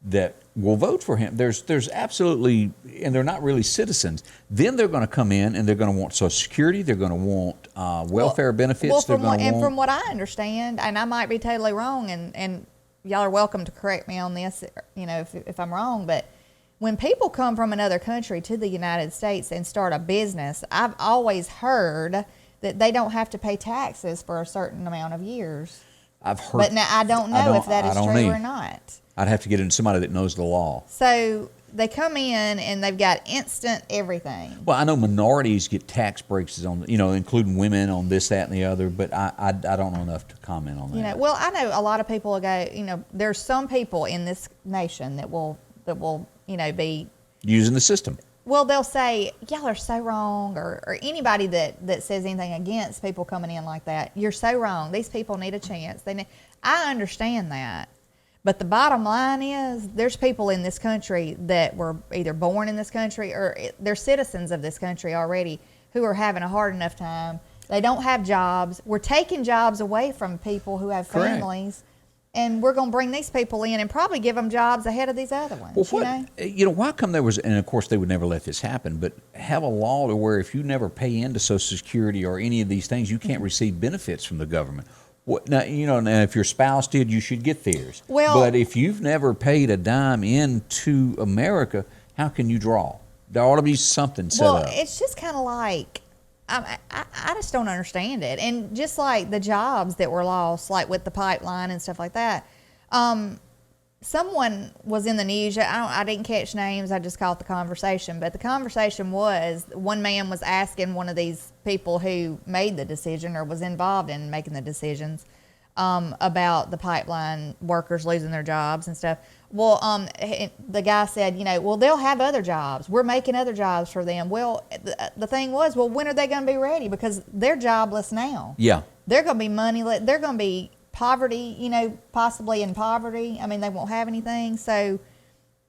S1: that will vote for him. There's absolutely, and they're not really citizens. Then they're going to come in and they're going to want Social Security. They're going to want welfare benefits.
S2: From what I understand, and I might be totally wrong, and y'all are welcome to correct me on this, if I'm wrong, but when people come from another country to the United States and start a business, I've always heard that they don't have to pay taxes for a certain amount of years.
S1: I've heard.
S2: But now I don't know if that is true or not.
S1: I'd have to get into somebody that knows the law.
S2: So they come in and they've got instant everything.
S1: Well, I know minorities get tax breaks on, including women on this, that, and the other, but I don't know enough to comment on that.
S2: Well, I know a lot of people will go, there's some people in this nation that will be
S1: using the system.
S2: Well, they'll say, y'all are so wrong, or anybody that says anything against people coming in like that, you're so wrong. These people need a chance. I understand that. But the bottom line is there's people in this country that were either born in this country or they're citizens of this country already who are having a hard enough time. They don't have jobs. We're taking jobs away from people who have families. and we're going to bring these people in and probably give them jobs ahead of these other ones.
S1: Well, why come there was, and of course they would never let this happen, but have a law to where if you never pay into Social Security or any of these things, you can't receive benefits from the government. Now, if your spouse did, you should get theirs.
S2: Well,
S1: but if you've never paid a dime into America, how can you draw? There ought to be something set up.
S2: Well, it's just kind of like, I just don't understand it. And just like the jobs that were lost, like with the pipeline and stuff like that, someone was in the news. I didn't catch names. I just caught the conversation. But the conversation was, one man was asking one of these people who made the decision or was involved in making the decisions about the pipeline workers losing their jobs and stuff. Well, the guy said, well, they'll have other jobs. We're making other jobs for them. Well, the thing was, well, when are they going to be ready? Because they're jobless now.
S1: Yeah.
S2: They're going to be moneyless. They're going to be poverty, possibly in poverty. I mean, they won't have anything. So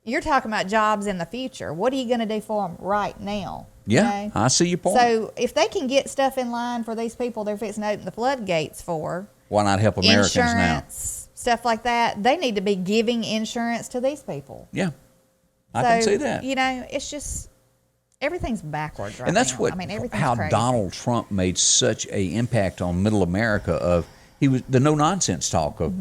S2: you're talking about jobs in the future. What are you going to do for them right now?
S1: Yeah, I see your point.
S2: So if they can get stuff in line for these people they're fixing to open the floodgates for.
S1: Why not help Americans
S2: insurance, now? Stuff like that. They need to be giving insurance to these people.
S1: Yeah, I can see that.
S2: It's just everything's backwards right now.
S1: And that's how
S2: crazy.
S1: Donald Trump made such a impact on Middle America. He was the no nonsense talk of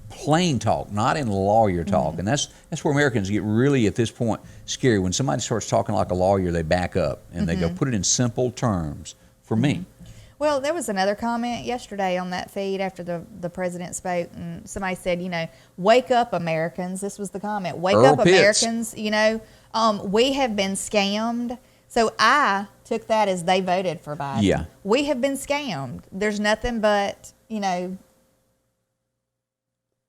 S1: plain talk, not in lawyer talk, and that's where Americans get really at this point scary. When somebody starts talking like a lawyer, they back up and they go, put it in simple terms for me.
S2: Well, there was another comment yesterday on that feed after the president spoke, and somebody said, wake up, Americans. This was the comment. Wake
S1: Earl
S2: up,
S1: Pitts.
S2: Americans. We have been scammed. So I took that as they voted for Biden.
S1: Yeah.
S2: We have been scammed. There's nothing but,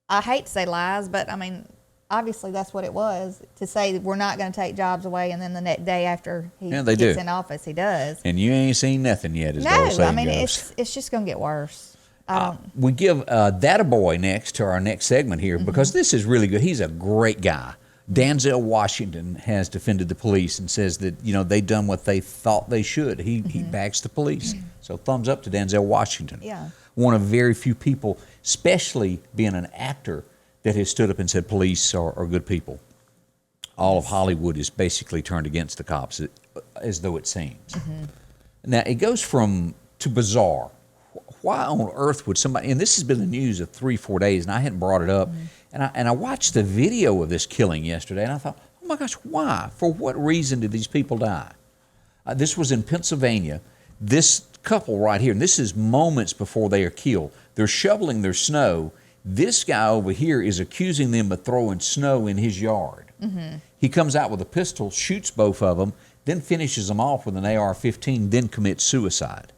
S2: I hate to say lies, but I mean, obviously that's what it was, to say we're not going to take jobs away, and then the next day after he gets in office, he does.
S1: And you ain't seen nothing yet, as the old saying goes.
S2: It's just going to get worse.
S1: We give that a boy next to our next segment here because this is really good. He's a great guy. Denzel Washington has defended the police and says that they've done what they thought they should. He backs the police. So thumbs up to Denzel Washington.
S2: Yeah.
S1: One of very few people, especially being an actor, that has stood up and said police are good people. All of Hollywood is basically turned against the cops, as though it seems. Now, it goes to bizarre. Why on earth would somebody, and this has been the news of 3-4 days, and I hadn't brought it up, and I watched the video of this killing yesterday, and I thought, oh my gosh, why? For what reason did these people die? This was in Pennsylvania. This couple right here, and this is moments before they are killed. They're shoveling their snow. This guy over here is accusing them of throwing snow in his yard. He comes out with a pistol, shoots both of them, then finishes them off with an AR-15, then commits suicide.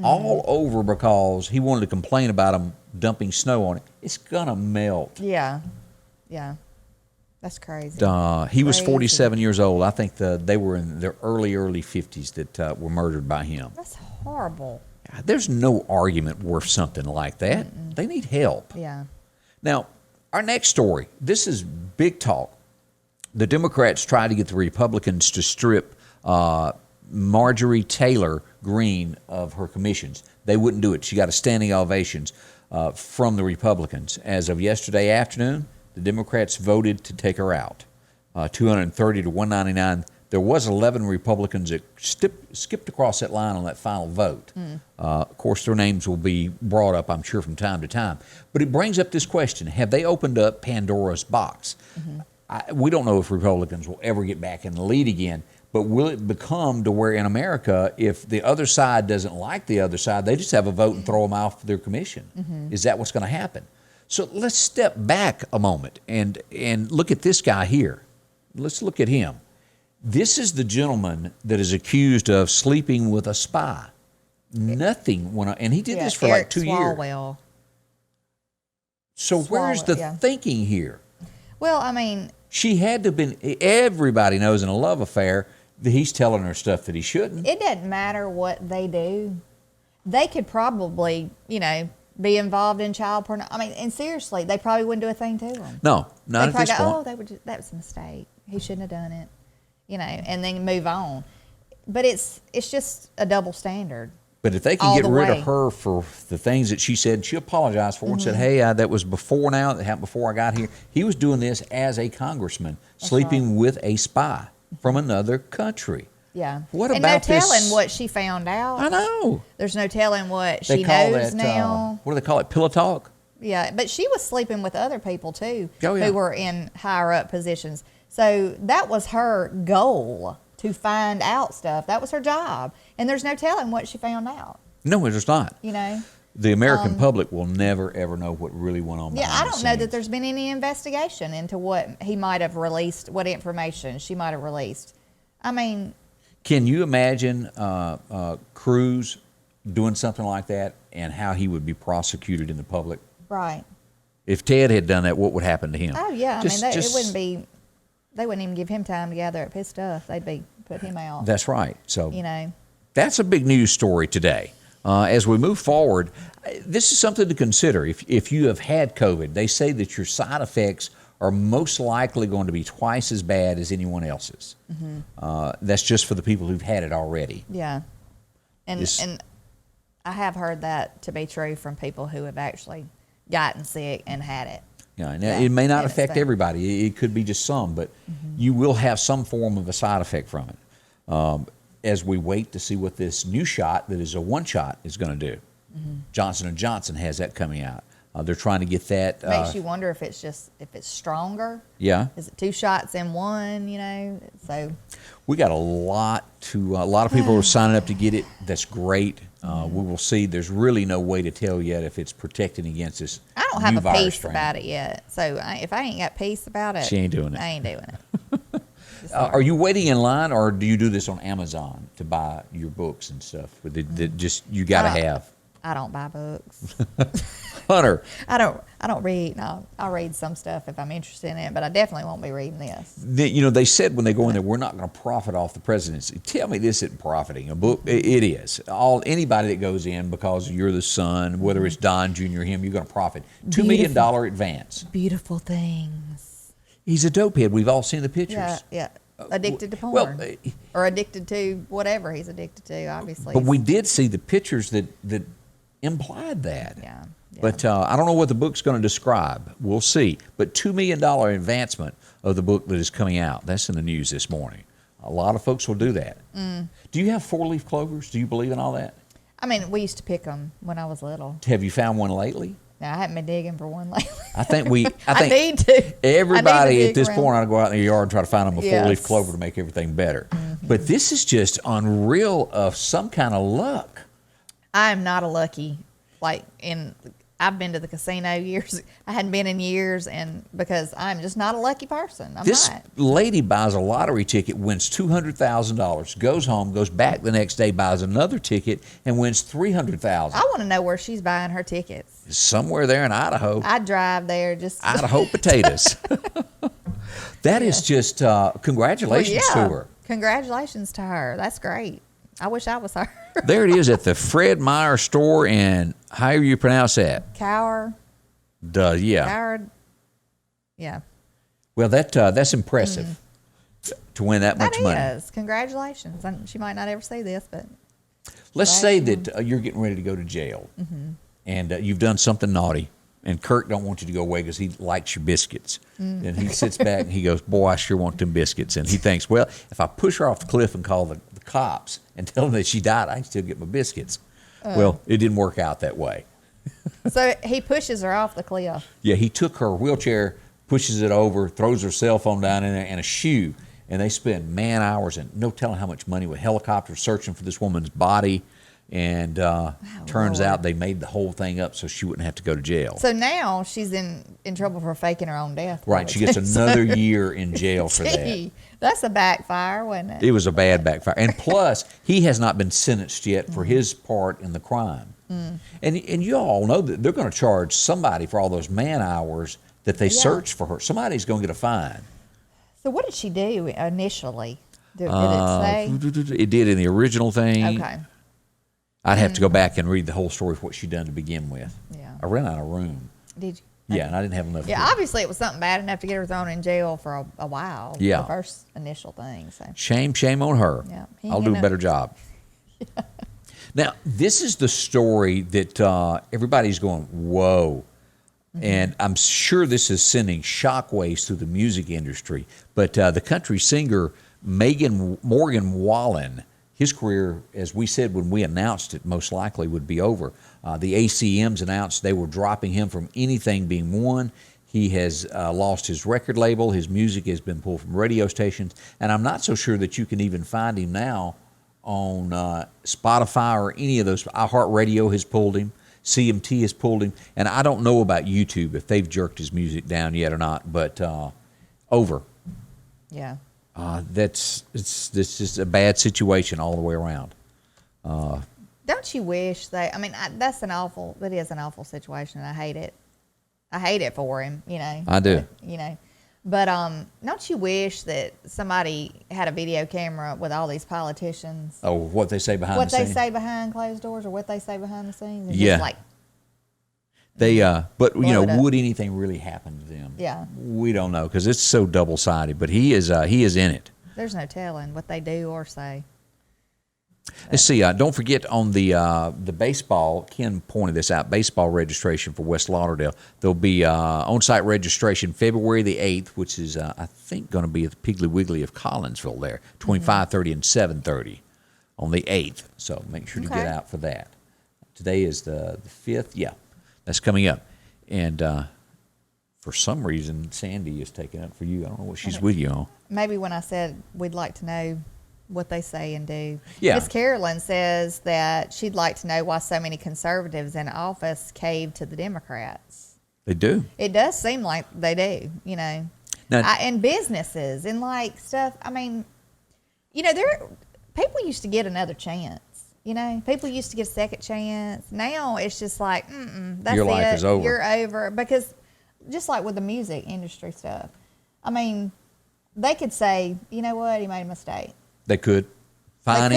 S1: All over because he wanted to complain about them dumping snow on it. It's going to melt.
S2: Yeah. That's crazy.
S1: He was 47 years old. I think they were in their early 50s that were murdered by him.
S2: That's horrible.
S1: There's no argument worth something like that. They need help.
S2: Yeah.
S1: Now, our next story, this is big talk. The Democrats tried to get the Republicans to strip Marjorie Taylor Greene of her commissions. They wouldn't do it. She got a standing ovation from the Republicans. As of yesterday afternoon, the Democrats voted to take her out, 230 to 199. There was 11 Republicans that skipped across that line on that final vote. Of course, their names will be brought up, I'm sure, from time to time. But it brings up this question: have they opened up Pandora's box? We don't know if Republicans will ever get back in the lead again. But will it become to where in America, if the other side doesn't like the other side, they just have a vote and throw them off their commission? Is that what's going to happen? So let's step back a moment and look at this guy here. Let's look at him. This is the gentleman that is accused of sleeping with a spy. Nothing went on, and he did this for like 2 years. So where's the thinking here?
S2: Well, I mean,
S1: she had to have been, everybody knows in a love affair that he's telling her stuff that he shouldn't.
S2: It doesn't matter what they do. They could probably, be involved in child porn. I mean, and seriously, they probably wouldn't do a thing to him.
S1: No, not at this point.
S2: Oh, that was a mistake. He shouldn't have done it, and then move on. But it's just a double standard.
S1: But if they can
S2: all
S1: get
S2: the
S1: rid
S2: way.
S1: of her for the things that she said, she apologized for and said, hey, that was before now, that happened before I got here. He was doing this as a congressman, sleeping with a spy from another country.
S2: Yeah.
S1: What
S2: and
S1: about
S2: no
S1: this?
S2: telling what she found out.
S1: I know.
S2: There's no telling what
S1: They
S2: she
S1: call
S2: knows
S1: that,
S2: now.
S1: what do they call it, pillow talk?
S2: Yeah, but she was sleeping with other people too
S1: Oh, yeah.
S2: who were in higher up positions. So that was her goal, to find out stuff. That was her job. And there's no telling what she found out,
S1: No, it's not.
S2: you know?
S1: The American public will never, ever know what really went on
S2: Yeah,
S1: behind
S2: I
S1: the
S2: don't know that
S1: scenes.
S2: there's been any investigation into what he might have released, what information she might have released. I mean,
S1: Can you imagine Cruz doing something like that and how he would be prosecuted in the public?
S2: right.
S1: If Ted had done that, what would happen to him?
S2: Oh, yeah.
S1: Just-
S2: I mean,
S1: just-
S2: it wouldn't be, they wouldn't even give him time to gather up his stuff. They'd be, put him out,
S1: That's right. So
S2: you know.
S1: that's a big news story today. As we move forward, this is something to consider. If you have had COVID, they say that your side effects are most likely going to be twice as bad as anyone else's. That's just for the people who've had it already.
S2: Yeah. And
S1: This-
S2: and I have heard that to be true from people who have actually gotten sick and had it.
S1: Yeah, now,
S2: Yeah,
S1: it may not
S2: and it's
S1: affect
S2: there.
S1: everybody. It could be just some, but you will have some form of a side effect from it. As we wait to see what this new shot that is a one shot is going to do. Johnson & Johnson has that coming out. They're trying to get that.
S2: Makes you wonder if it's stronger.
S1: Yeah.
S2: Is it 2 shots in one, you know? So
S1: We got a lot of people are signing up to get it. That's great. We will see. There's really no way to tell yet if it's protecting against this.
S2: I don't have
S1: new
S2: a
S1: virus
S2: peace
S1: strain.
S2: about it yet. So if I ain't got peace about it,
S1: She ain't doing it.
S2: I ain't doing it.
S1: Are you waiting in line, or do you do this on Amazon to buy your books and stuff? With it just you got to have.
S2: I don't buy books.
S1: Hunter,
S2: I don't read. No, I'll read some stuff if I'm interested in it, but I definitely won't be reading this.
S1: they said when they go in there, we're not going to profit off the presidency. Tell me this isn't profiting. A book, it is. Anybody that goes in because you're the son, whether it's Don Jr. or him, you're going to profit. $2 million advance.
S2: Beautiful things.
S1: He's a dopehead. We've all seen the pictures.
S2: Yeah, yeah. Addicted to porn.
S1: Well,
S2: or addicted to whatever he's addicted to, obviously.
S1: but we did see the pictures that implied that.
S2: Yeah.
S1: But I don't know what the book's going to describe. We'll see. But $2 million advancement of the book that is coming out. That's in the news this morning. A lot of folks will do that. Do you have 4-leaf clovers? Do you believe in all that?
S2: I mean, we used to pick them when I was little.
S1: Have you found one lately?
S2: Now, I haven't been digging for one lately.
S1: I think
S2: I need to.
S1: everybody
S2: I need to
S1: at this
S2: dig
S1: point
S2: around.
S1: ought to go out in their yard and try to find them a 4-leaf
S2: Yes.
S1: clover to make everything better. But this is just unreal of some kind of luck.
S2: I am not a lucky, I've been to the casino years. I hadn't been in years, and because I'm just not a lucky person. I'm
S1: This
S2: not.
S1: lady buys a lottery ticket, wins $200,000, goes home, goes back the next day, buys another ticket, and wins $300,000.
S2: I want to know where she's buying her tickets.
S1: Somewhere there in Idaho.
S2: I'd drive there just.
S1: Idaho potatoes. That is just congratulations to her.
S2: Congratulations to her. That's great. I wish I was her.
S1: There it is at the Fred Meyer store in, however you pronounce that.
S2: Cower.
S1: Yeah.
S2: Coward. Yeah.
S1: Well, that's impressive to win that much
S2: That
S1: money.
S2: is. Congratulations. She might not ever see this, but
S1: Let's say that you're getting ready to go to jail, and you've done something naughty, and Kirk don't want you to go away because he likes your biscuits. And he sits back and he goes, "Boy, I sure want them biscuits." And he thinks, well, if I push her off the cliff and call the cops and tell them that she died, I can still get my biscuits. Well, it didn't work out that way.
S2: so he pushes her off the cliff.
S1: Yeah, he took her wheelchair, pushes it over, throws her cell phone down in there, and a shoe. And they spent man hours and no telling how much money with helicopters searching for this woman's body. And turns
S2: Lord.
S1: out they made the whole thing up so she wouldn't have to go to jail.
S2: So now she's in trouble for faking her own death.
S1: Right, she gets another year in jail for that.
S2: Gee, that's a backfire, wasn't it?
S1: It was a bad backfire. And plus, he has not been sentenced yet for his part in the crime. And you all know that they're going to charge somebody for all those man hours that they searched for her. Somebody's going to get a fine.
S2: So what did she do initially? Did it say?
S1: It did in the original thing.
S2: Okay.
S1: I'd have to go back and read the whole story of what she'd done to begin with.
S2: Yeah.
S1: I ran out of room.
S2: Did you?
S1: Yeah, and I didn't have enough.
S2: Yeah,
S1: room.
S2: obviously it was something bad enough to get her thrown in jail for a while.
S1: Yeah.
S2: The first initial thing. So
S1: Shame on her.
S2: Yeah.
S1: I'll do a better job. Now, this is the story that everybody's going, whoa. And I'm sure this is sending shockwaves through the music industry. But the country singer Morgan Wallen, his career, as we said when we announced it, most likely would be over. The ACMs announced they were dropping him from anything being won. He has lost his record label. His music has been pulled from radio stations. And I'm not so sure that you can even find him now on Spotify or any of those. iHeartRadio has pulled him. CMT has pulled him, and I don't know about YouTube if they've jerked his music down yet or not. But over.
S2: Yeah.
S1: This is a bad situation all the way around.
S2: Don't you wish they? I mean, that is an awful situation. I hate it. I hate it for him. You know.
S1: I do.
S2: But don't you wish that somebody had a video camera with all these politicians?
S1: Oh, what they say behind the scenes?
S2: What they say behind closed doors or what they say behind the scenes? And
S1: yeah.
S2: Just like,
S1: but, would anything really happen to them?
S2: Yeah.
S1: We don't know because it's so double-sided, but he is in it.
S2: There's no telling what they do or say.
S1: Let's see. Don't forget on the baseball. Ken pointed this out. Baseball registration for West Lauderdale. There'll be on-site registration February the 8th, which is I think going to be at the Piggly Wiggly of Collinsville there, between 5:30 and 7:30 on the 8th. So make sure to get out for that. Today is the 5th. Yeah, that's coming up. And for some reason, Sandy is taking up for you. I don't know what she's with you on.
S2: Maybe when I said we'd like to know what they say and do.
S1: Yeah.
S2: Miss Carolyn says that she'd like to know why so many conservatives in office cave to the Democrats.
S1: They do.
S2: It does seem like they do, Now, and businesses and like stuff. I mean, people used to get another chance. People used to get a second chance. Now it's just like, that's
S1: your life is over.
S2: You're over. Because just like with the music industry stuff, I mean, they could say, you know what, he made a mistake.
S1: They could fine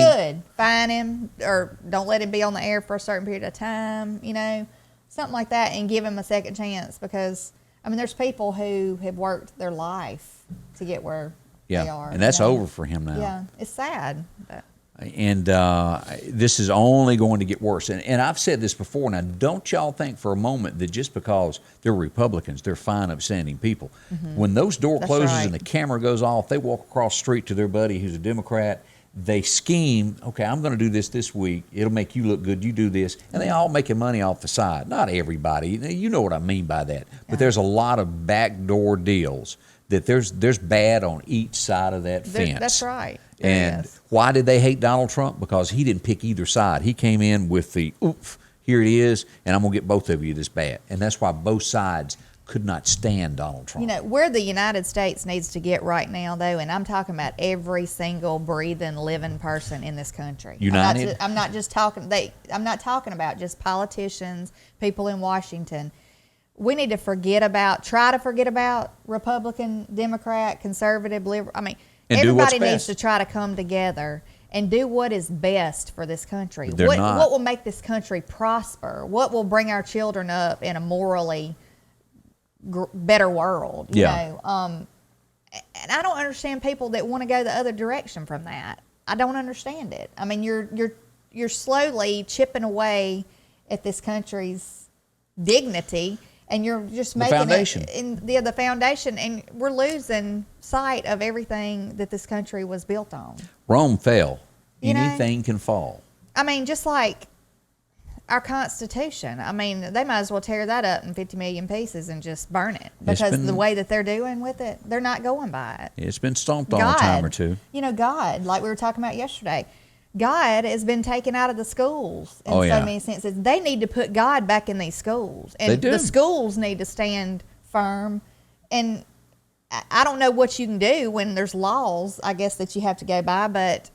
S2: him or don't let him be on the air for a certain period of time, something like that, and give him a second chance because, I mean, there's people who have worked their life to get where they are.
S1: And that's over for him now.
S2: Yeah, it's sad. But.
S1: And this is only going to get worse. And I've said this before. Now, don't y'all think for a moment that just because they're Republicans, they're fine, upstanding people. Mm-hmm. When those door closes and the camera goes off, they walk across the street to their buddy who's a Democrat. They scheme, okay, I'm going to do this week. It'll make you look good. You do this. And they all making money off the side. Not everybody. You know what I mean by that. Yeah. But there's a lot of backdoor deals that there's bad on each side of that fence.
S2: That's right.
S1: And why did they hate Donald Trump? Because he didn't pick either side. He came in with the, oof, here it is, and I'm going to get both of you this bad. And that's why both sides could not stand Donald Trump.
S2: Where the United States needs to get right now, though, and I'm talking about every single breathing, living person in this country.
S1: United?
S2: I'm not talking about just politicians, people in Washington. We need to try to forget about Republican, Democrat, conservative, liberal. I mean, everybody needs to try to come together and do what is best for this country. What will make this country prosper? What will bring our children up in a morally better world? You know? And I don't understand people that want to go the other direction from that. I don't understand it. I mean, you're slowly chipping away at this country's dignity. And you're just making the foundation, and we're losing sight of everything that this country was built on.
S1: Rome fell. Anything can fall.
S2: I mean, just like our Constitution. I mean, they might as well tear that up in 50 million pieces and just burn it because the way that they're doing with it, they're not going by it.
S1: It's been stomped on a time or two.
S2: God, like we were talking about yesterday. God has been taken out of the schools in so many senses. They need to put God back in these schools. And the schools need to stand firm. And I don't know what you can do when there's laws, I guess, that you have to go by. But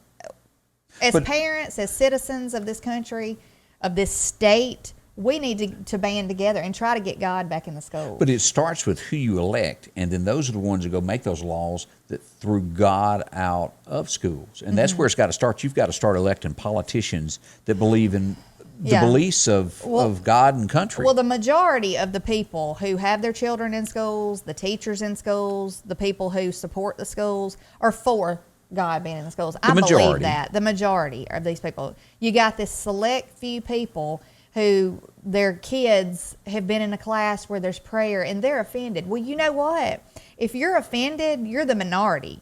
S2: as parents, as citizens of this country, of this state, we need to band together and try to get God back in the schools.
S1: But it starts with who you elect, and then those are the ones that go make those laws that threw God out of schools. And that's where it's got to start. You've got to start electing politicians that believe in the beliefs of God and country.
S2: Well, the majority of the people who have their children in schools, the teachers in schools, the people who support the schools are for God being in the schools. I believe
S1: majority.
S2: that. The majority of these people. You got this select few people who their kids have been in a class where there's prayer and they're offended. Well, you know what? If you're offended, you're the minority.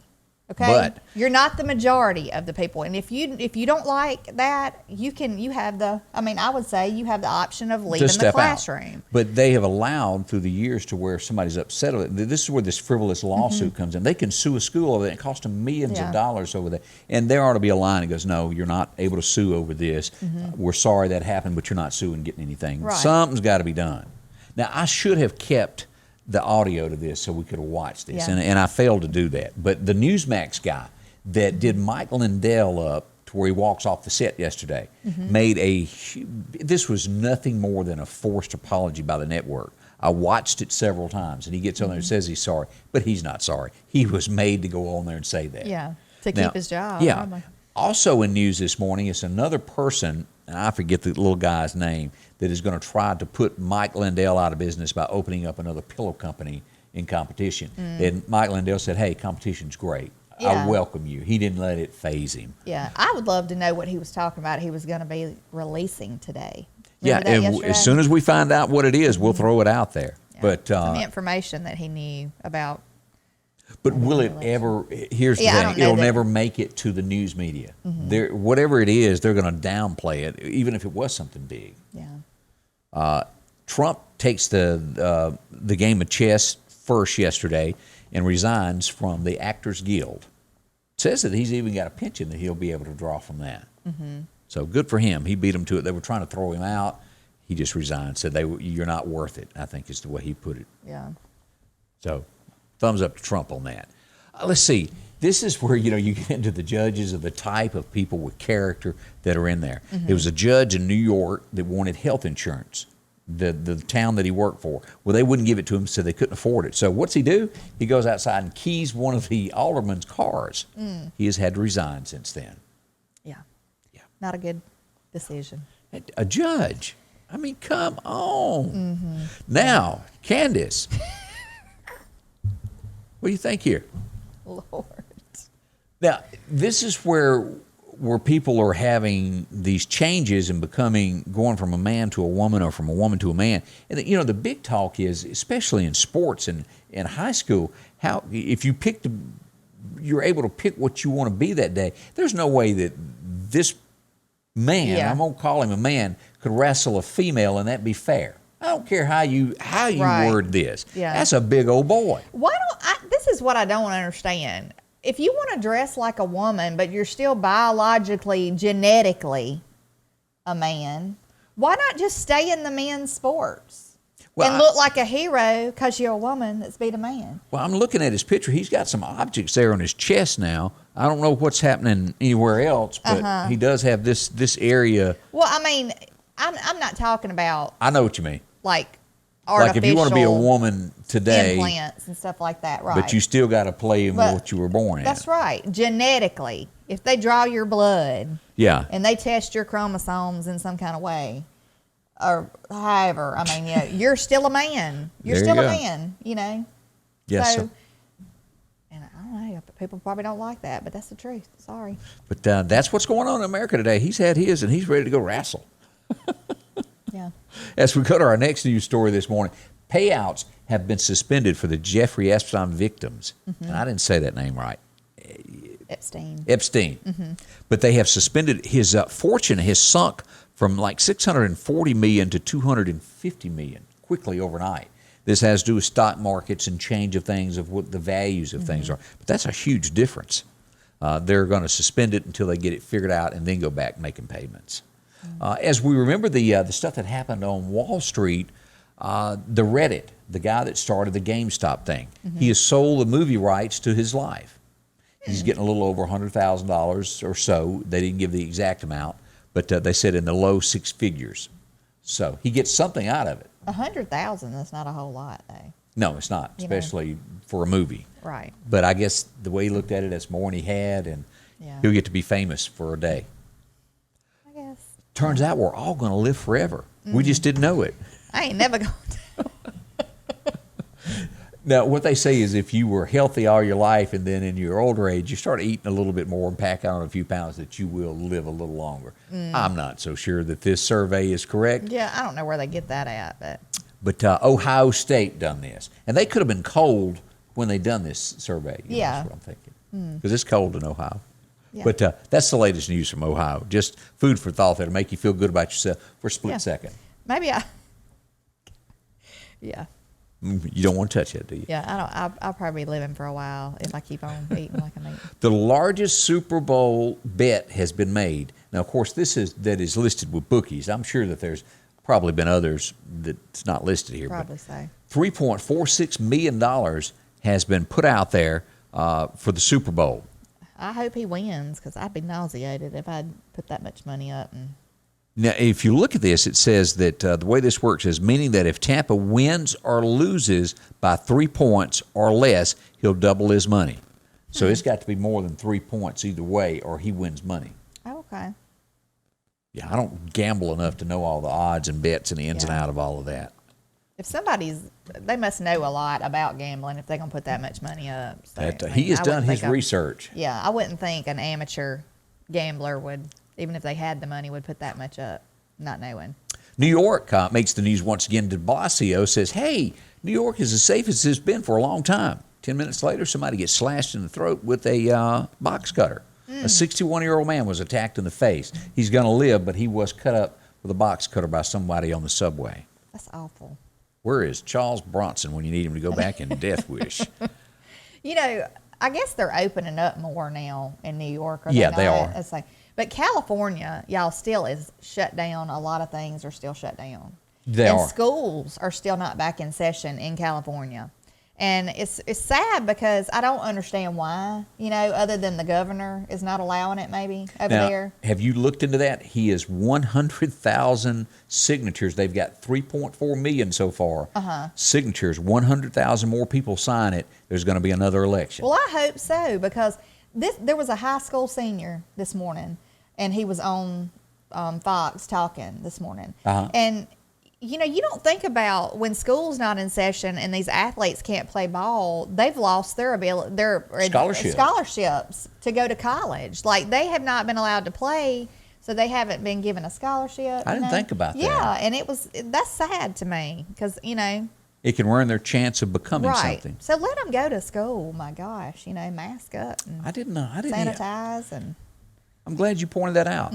S2: Okay,
S1: But
S2: you're not the majority of the people, and if you don't like that, you have the. I mean, I would say you have the option of leaving the classroom.
S1: Out. But they have allowed through the years to where somebody's upset with it. This is where this frivolous lawsuit comes in. They can sue a school over it. It costs them millions of dollars over that, and there ought to be a line that goes, "No, you're not able to sue over this. We're sorry that happened, but you're not suing, getting anything.
S2: Right.
S1: Something's got to be done." Now, I should have kept the audio to this so we could have watched this, and I failed to do that. But the Newsmax guy that did Mike Lindell up to where he walks off the set yesterday made this was nothing more than a forced apology by the network. I watched it several times, and he gets on there and says he's sorry, but he's not sorry. He was made to go on there and say that.
S2: Yeah, to keep his job.
S1: Yeah.
S2: Probably.
S1: Also in news this morning is another person, and I forget the little guy's name, that is going to try to put Mike Lindell out of business by opening up another pillow company in competition. And Mike Lindell said, "Hey, competition's great. I welcome you." He didn't let it faze him.
S2: Yeah, I would love to know what he was talking about. He was going to be releasing today.
S1: Remember and as soon as we find out what it is, we'll throw it out there.
S2: Yeah.
S1: But
S2: some information that he knew about.
S1: But will it ever? Here's the thing: it'll never make it to the news media. Whatever it is, they're going to downplay it, even if it was something big.
S2: Yeah.
S1: Trump takes the game of chess first yesterday and resigns from the Actors Guild. Says that he's even got a pension that he'll be able to draw from that. So good for him. He beat them to it. They were trying to throw him out. He just resigned. Said you're not worth it, I think is the way he put it.
S2: Yeah.
S1: So thumbs up to Trump on that. Let's see. This is where, you get into the judges of the type of people with character that are in there. There was a judge in New York that wanted health insurance, the town that he worked for. Well, they wouldn't give it to him, so they couldn't afford it. So what's he do? He goes outside and keys one of the alderman's cars. He has had to resign since then.
S2: Yeah. Not a good decision.
S1: A judge. I mean, come on. Now, Candace, what do you think here?
S2: Lord.
S1: Now, this is where people are having these changes and going from a man to a woman or from a woman to a man. And, the big talk is, especially in sports and in high school, how if you're able to pick what you want to be that day, there's no way that this man, I'm going to call him a man, could wrestle a female and that be fair. I don't care how you word this.
S2: Yeah.
S1: That's a big old boy.
S2: This is what I don't understand. If you want to dress like a woman, but you're still biologically, genetically a man, why not just stay in the men's sports and look like a hero because you're a woman that's beat a man?
S1: Well, I'm looking at his picture. He's got some objects there on his chest now. I don't know what's happening anywhere else, but he does have this area.
S2: Well, I mean, I'm not talking about.
S1: I know what you mean.
S2: Like
S1: if you want to be a woman today,
S2: implants and stuff like that, right?
S1: But you still got to play in what you were born in.
S2: That's right. Genetically, if they draw your blood, and they test your chromosomes in some kind of way, or however, I mean, you're still a man. You're still a man,
S1: Yes.
S2: So, and I don't know, people probably don't like that, but that's the truth. Sorry.
S1: But that's what's going on in America today. He's had his, and he's ready to go wrestle.
S2: Yeah.
S1: As we go to our next news story this morning, payouts have been suspended for the Jeffrey Epstein victims. And I didn't say that name right. Epstein. But they have suspended his fortune has sunk from like $640 million to $250 million quickly overnight. This has to do with stock markets and change of things, of what the values of things are. But that's a huge difference. They're going to suspend it until they get it figured out and then go back making payments. As we remember the stuff that happened on Wall Street, the Reddit, the guy that started the GameStop thing, he has sold the movie rights to his life. He's getting a little over $100,000 or so. They didn't give the exact amount, but they said in the low six figures. So he gets something out of it.
S2: 100,000. That's not a whole lot, though.
S1: No, it's not, especially for a movie.
S2: Right.
S1: But I guess the way he looked at it, that's more than he had, and he'll get to be famous for a day.
S2: I guess.
S1: Turns out we're all going to live forever. We just didn't know it.
S2: I ain't never going to.
S1: Now, what they say is if you were healthy all your life and then in your older age, you start eating a little bit more and pack on a few pounds, that you will live a little longer. I'm not so sure that this survey is correct.
S2: Yeah, I don't know where they get that at,
S1: But Ohio State done this. And they could have been cold when they done this survey. You know,
S2: Yeah.
S1: that's what I'm thinking. Because it's cold in Ohio.
S2: Yeah.
S1: But that's the latest news from Ohio. Just food for thought that'll make you feel good about yourself for a split
S2: Yeah.
S1: second.
S2: maybe yeah.
S1: You don't want to touch it, do you?
S2: Yeah, I'll probably be living for a while if I keep on eating like I'm eating.
S1: The largest Super Bowl bet has been made. Now, of course, that is listed with bookies. I'm sure that there's probably been others that's not listed here.
S2: Probably so.
S1: $3.46 million has been put out there for the Super Bowl.
S2: I hope he wins because I'd be nauseated if I'd put that much money up. And
S1: Now, if you look at this, it says that the way this works is meaning that if Tampa wins or loses by 3 points or less, he'll double his money. So it's got to be more than 3 points either way, or he wins money.
S2: okay.
S1: Yeah, I don't gamble enough to know all the odds and bets and the ins and out of all of that.
S2: If they must know a lot about gambling if they're going to put that much money up. So,
S1: He has done his
S2: think
S1: research.
S2: Yeah, I wouldn't think an amateur gambler would, even if they had the money, would put that much up, not knowing.
S1: New York makes the news once again. De Blasio says, hey, New York is as safe as it's been for a long time. 10 minutes later, somebody gets slashed in the throat with a box cutter. A 61-year-old man was attacked in the face. He's going to live, but he was cut up with a box cutter by somebody on the subway.
S2: That's awful.
S1: Where is Charles Bronson when you need him to go back in Death Wish?
S2: You know, I guess they're opening up more now in New York.
S1: Yeah, they are.
S2: It's like, but California, y'all, still is shut down. A lot of things are still shut down.
S1: They
S2: and
S1: are.
S2: schools are still not back in session in California. And it's sad because I don't understand why, other than the governor is not allowing it maybe over
S1: Now,
S2: there.
S1: have you looked into that? He has 100,000 signatures. They've got 3.4 million so far. Signatures, 100,000 more people sign it. There's going to be another election.
S2: Well, I hope so because there was a high school senior this morning, and he was on Fox talking this morning. And you don't think about when school's not in session and these athletes can't play ball, they've lost their ability, their scholarships to go to college. Like they have not been allowed to play, so they haven't been given a scholarship.
S1: I didn't think about that.
S2: Yeah, and that's sad to me because
S1: it can ruin their chance of becoming something.
S2: So let them go to school. My gosh, mask up and
S1: I didn't know.
S2: sanitize and.
S1: I'm glad you pointed that out.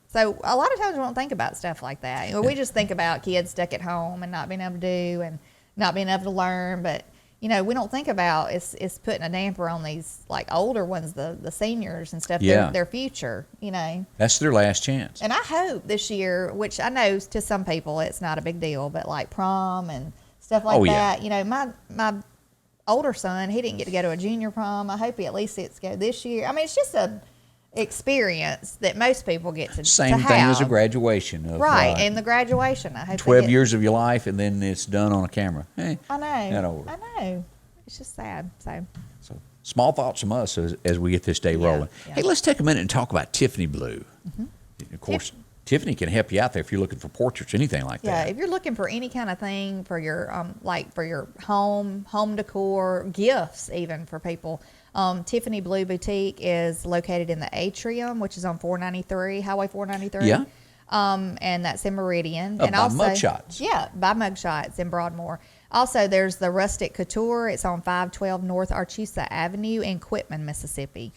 S2: So a lot of times we don't think about stuff like that. We just think about kids stuck at home and not being able to do and not being able to learn. But, we don't think about it's putting a damper on these like older ones, the seniors and stuff, their future,
S1: That's their last chance.
S2: And I hope this year, which I know to some people it's not a big deal, but like prom and stuff like that, my older son, he didn't get to go to a junior prom. I hope he at least gets to go this year. I mean, it's just a experience that most people get to
S1: Same
S2: to
S1: thing
S2: have.
S1: as a graduation.
S2: And the graduation. I hope
S1: 12 years of your life, and then it's done on a camera. Hey,
S2: I know.
S1: over.
S2: I know. It's just sad.
S1: So small thoughts from us as we get this day rolling.
S2: Yeah.
S1: Hey, let's take a minute and talk about Tiffany Blue. Of course, Tiffany can help you out there if you're looking for portraits or anything like
S2: Yeah,
S1: that.
S2: if you're looking for any kind of thing for your for your home decor, gifts even for people. Tiffany Blue Boutique is located in the Atrium, which is on 493, Highway 493.
S1: Yeah.
S2: And that's in Meridian.
S1: Up
S2: and
S1: by
S2: also,
S1: Mugshots.
S2: Yeah, by Mugshots in Broadmoor. Also, there's the Rustic Couture. It's on 512 North Archusa Avenue in Quitman, Mississippi.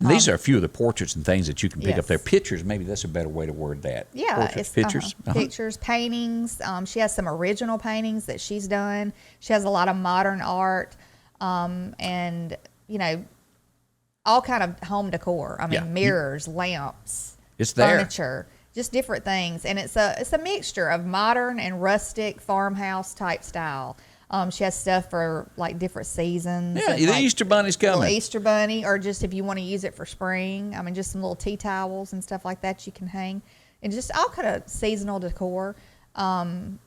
S1: And these are a few of the portraits and things that you can pick up
S2: Yes.
S1: there. Pictures, maybe that's a better way to word that.
S2: Yeah,
S1: Portraits, pictures.
S2: pictures, paintings. She has some original paintings that she's done. She has a lot of modern art, and all kind of home decor. I mean, mirrors, lamps,
S1: It's there.
S2: furniture, just different things. And it's a mixture of modern and rustic farmhouse type style. She has stuff for like different seasons.
S1: Yeah,
S2: and,
S1: the
S2: like,
S1: Easter Bunny's
S2: little
S1: coming.
S2: Easter bunny, or just if you want to use it for spring. I mean, just some little tea towels and stuff like that you can hang, and just all kind of seasonal decor.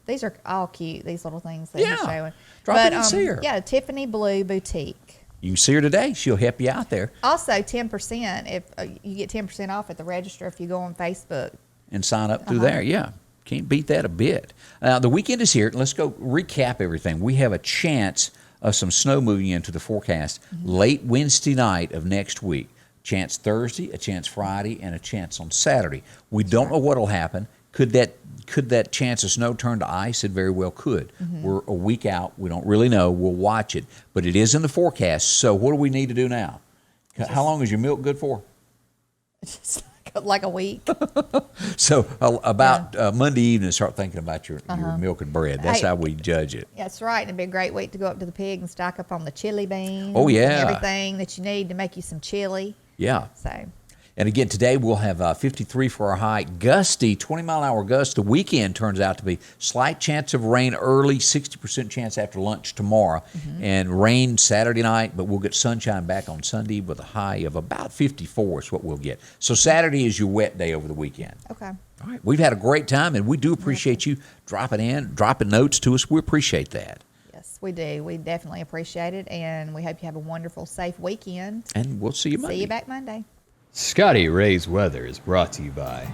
S2: These are all cute. These little things that he's showing.
S1: Drop in and see her.
S2: Yeah, Tiffany Blue Boutique.
S1: You can see her today. She'll help you out there.
S2: Also, 10% if you get 10% off at the register if you go on Facebook.
S1: And sign up through there. Yeah. Can't beat that a bit. The weekend is here. Let's go recap everything. We have a chance some snow moving into the forecast late Wednesday night of next week. Chance Thursday, a chance Friday, and a chance on Saturday. We don't know what will happen. Could that chance of snow turn to ice? It very well could. We're a week out. We don't really know. We'll watch it. But it is in the forecast. So what do we need to do now? How long is your milk good for?
S2: Just like a week.
S1: So about Monday evening, start thinking about your milk and bread. That's how we judge it.
S2: That's right. It'd be a great week to go up to the pig and stock up on the chili beans.
S1: Oh, yeah.
S2: And everything that you need to make you some chili.
S1: Yeah.
S2: So.
S1: And again, today we'll have 53 for our high. Gusty, 20-mile-an-hour gust. The weekend turns out to be slight chance of rain early, 60% chance after lunch tomorrow. And rain Saturday night, but we'll get sunshine back on Sunday with a high of about 54 is what we'll get. So Saturday is your wet day over the weekend.
S2: Okay.
S1: All right. We've had a great time, and we do appreciate you dropping notes to us. We appreciate that.
S2: Yes, we do. We definitely appreciate it, and we hope you have a wonderful, safe weekend.
S1: And we'll see you Monday.
S2: See you back Monday.
S3: Scotty Ray's Weather is brought to you by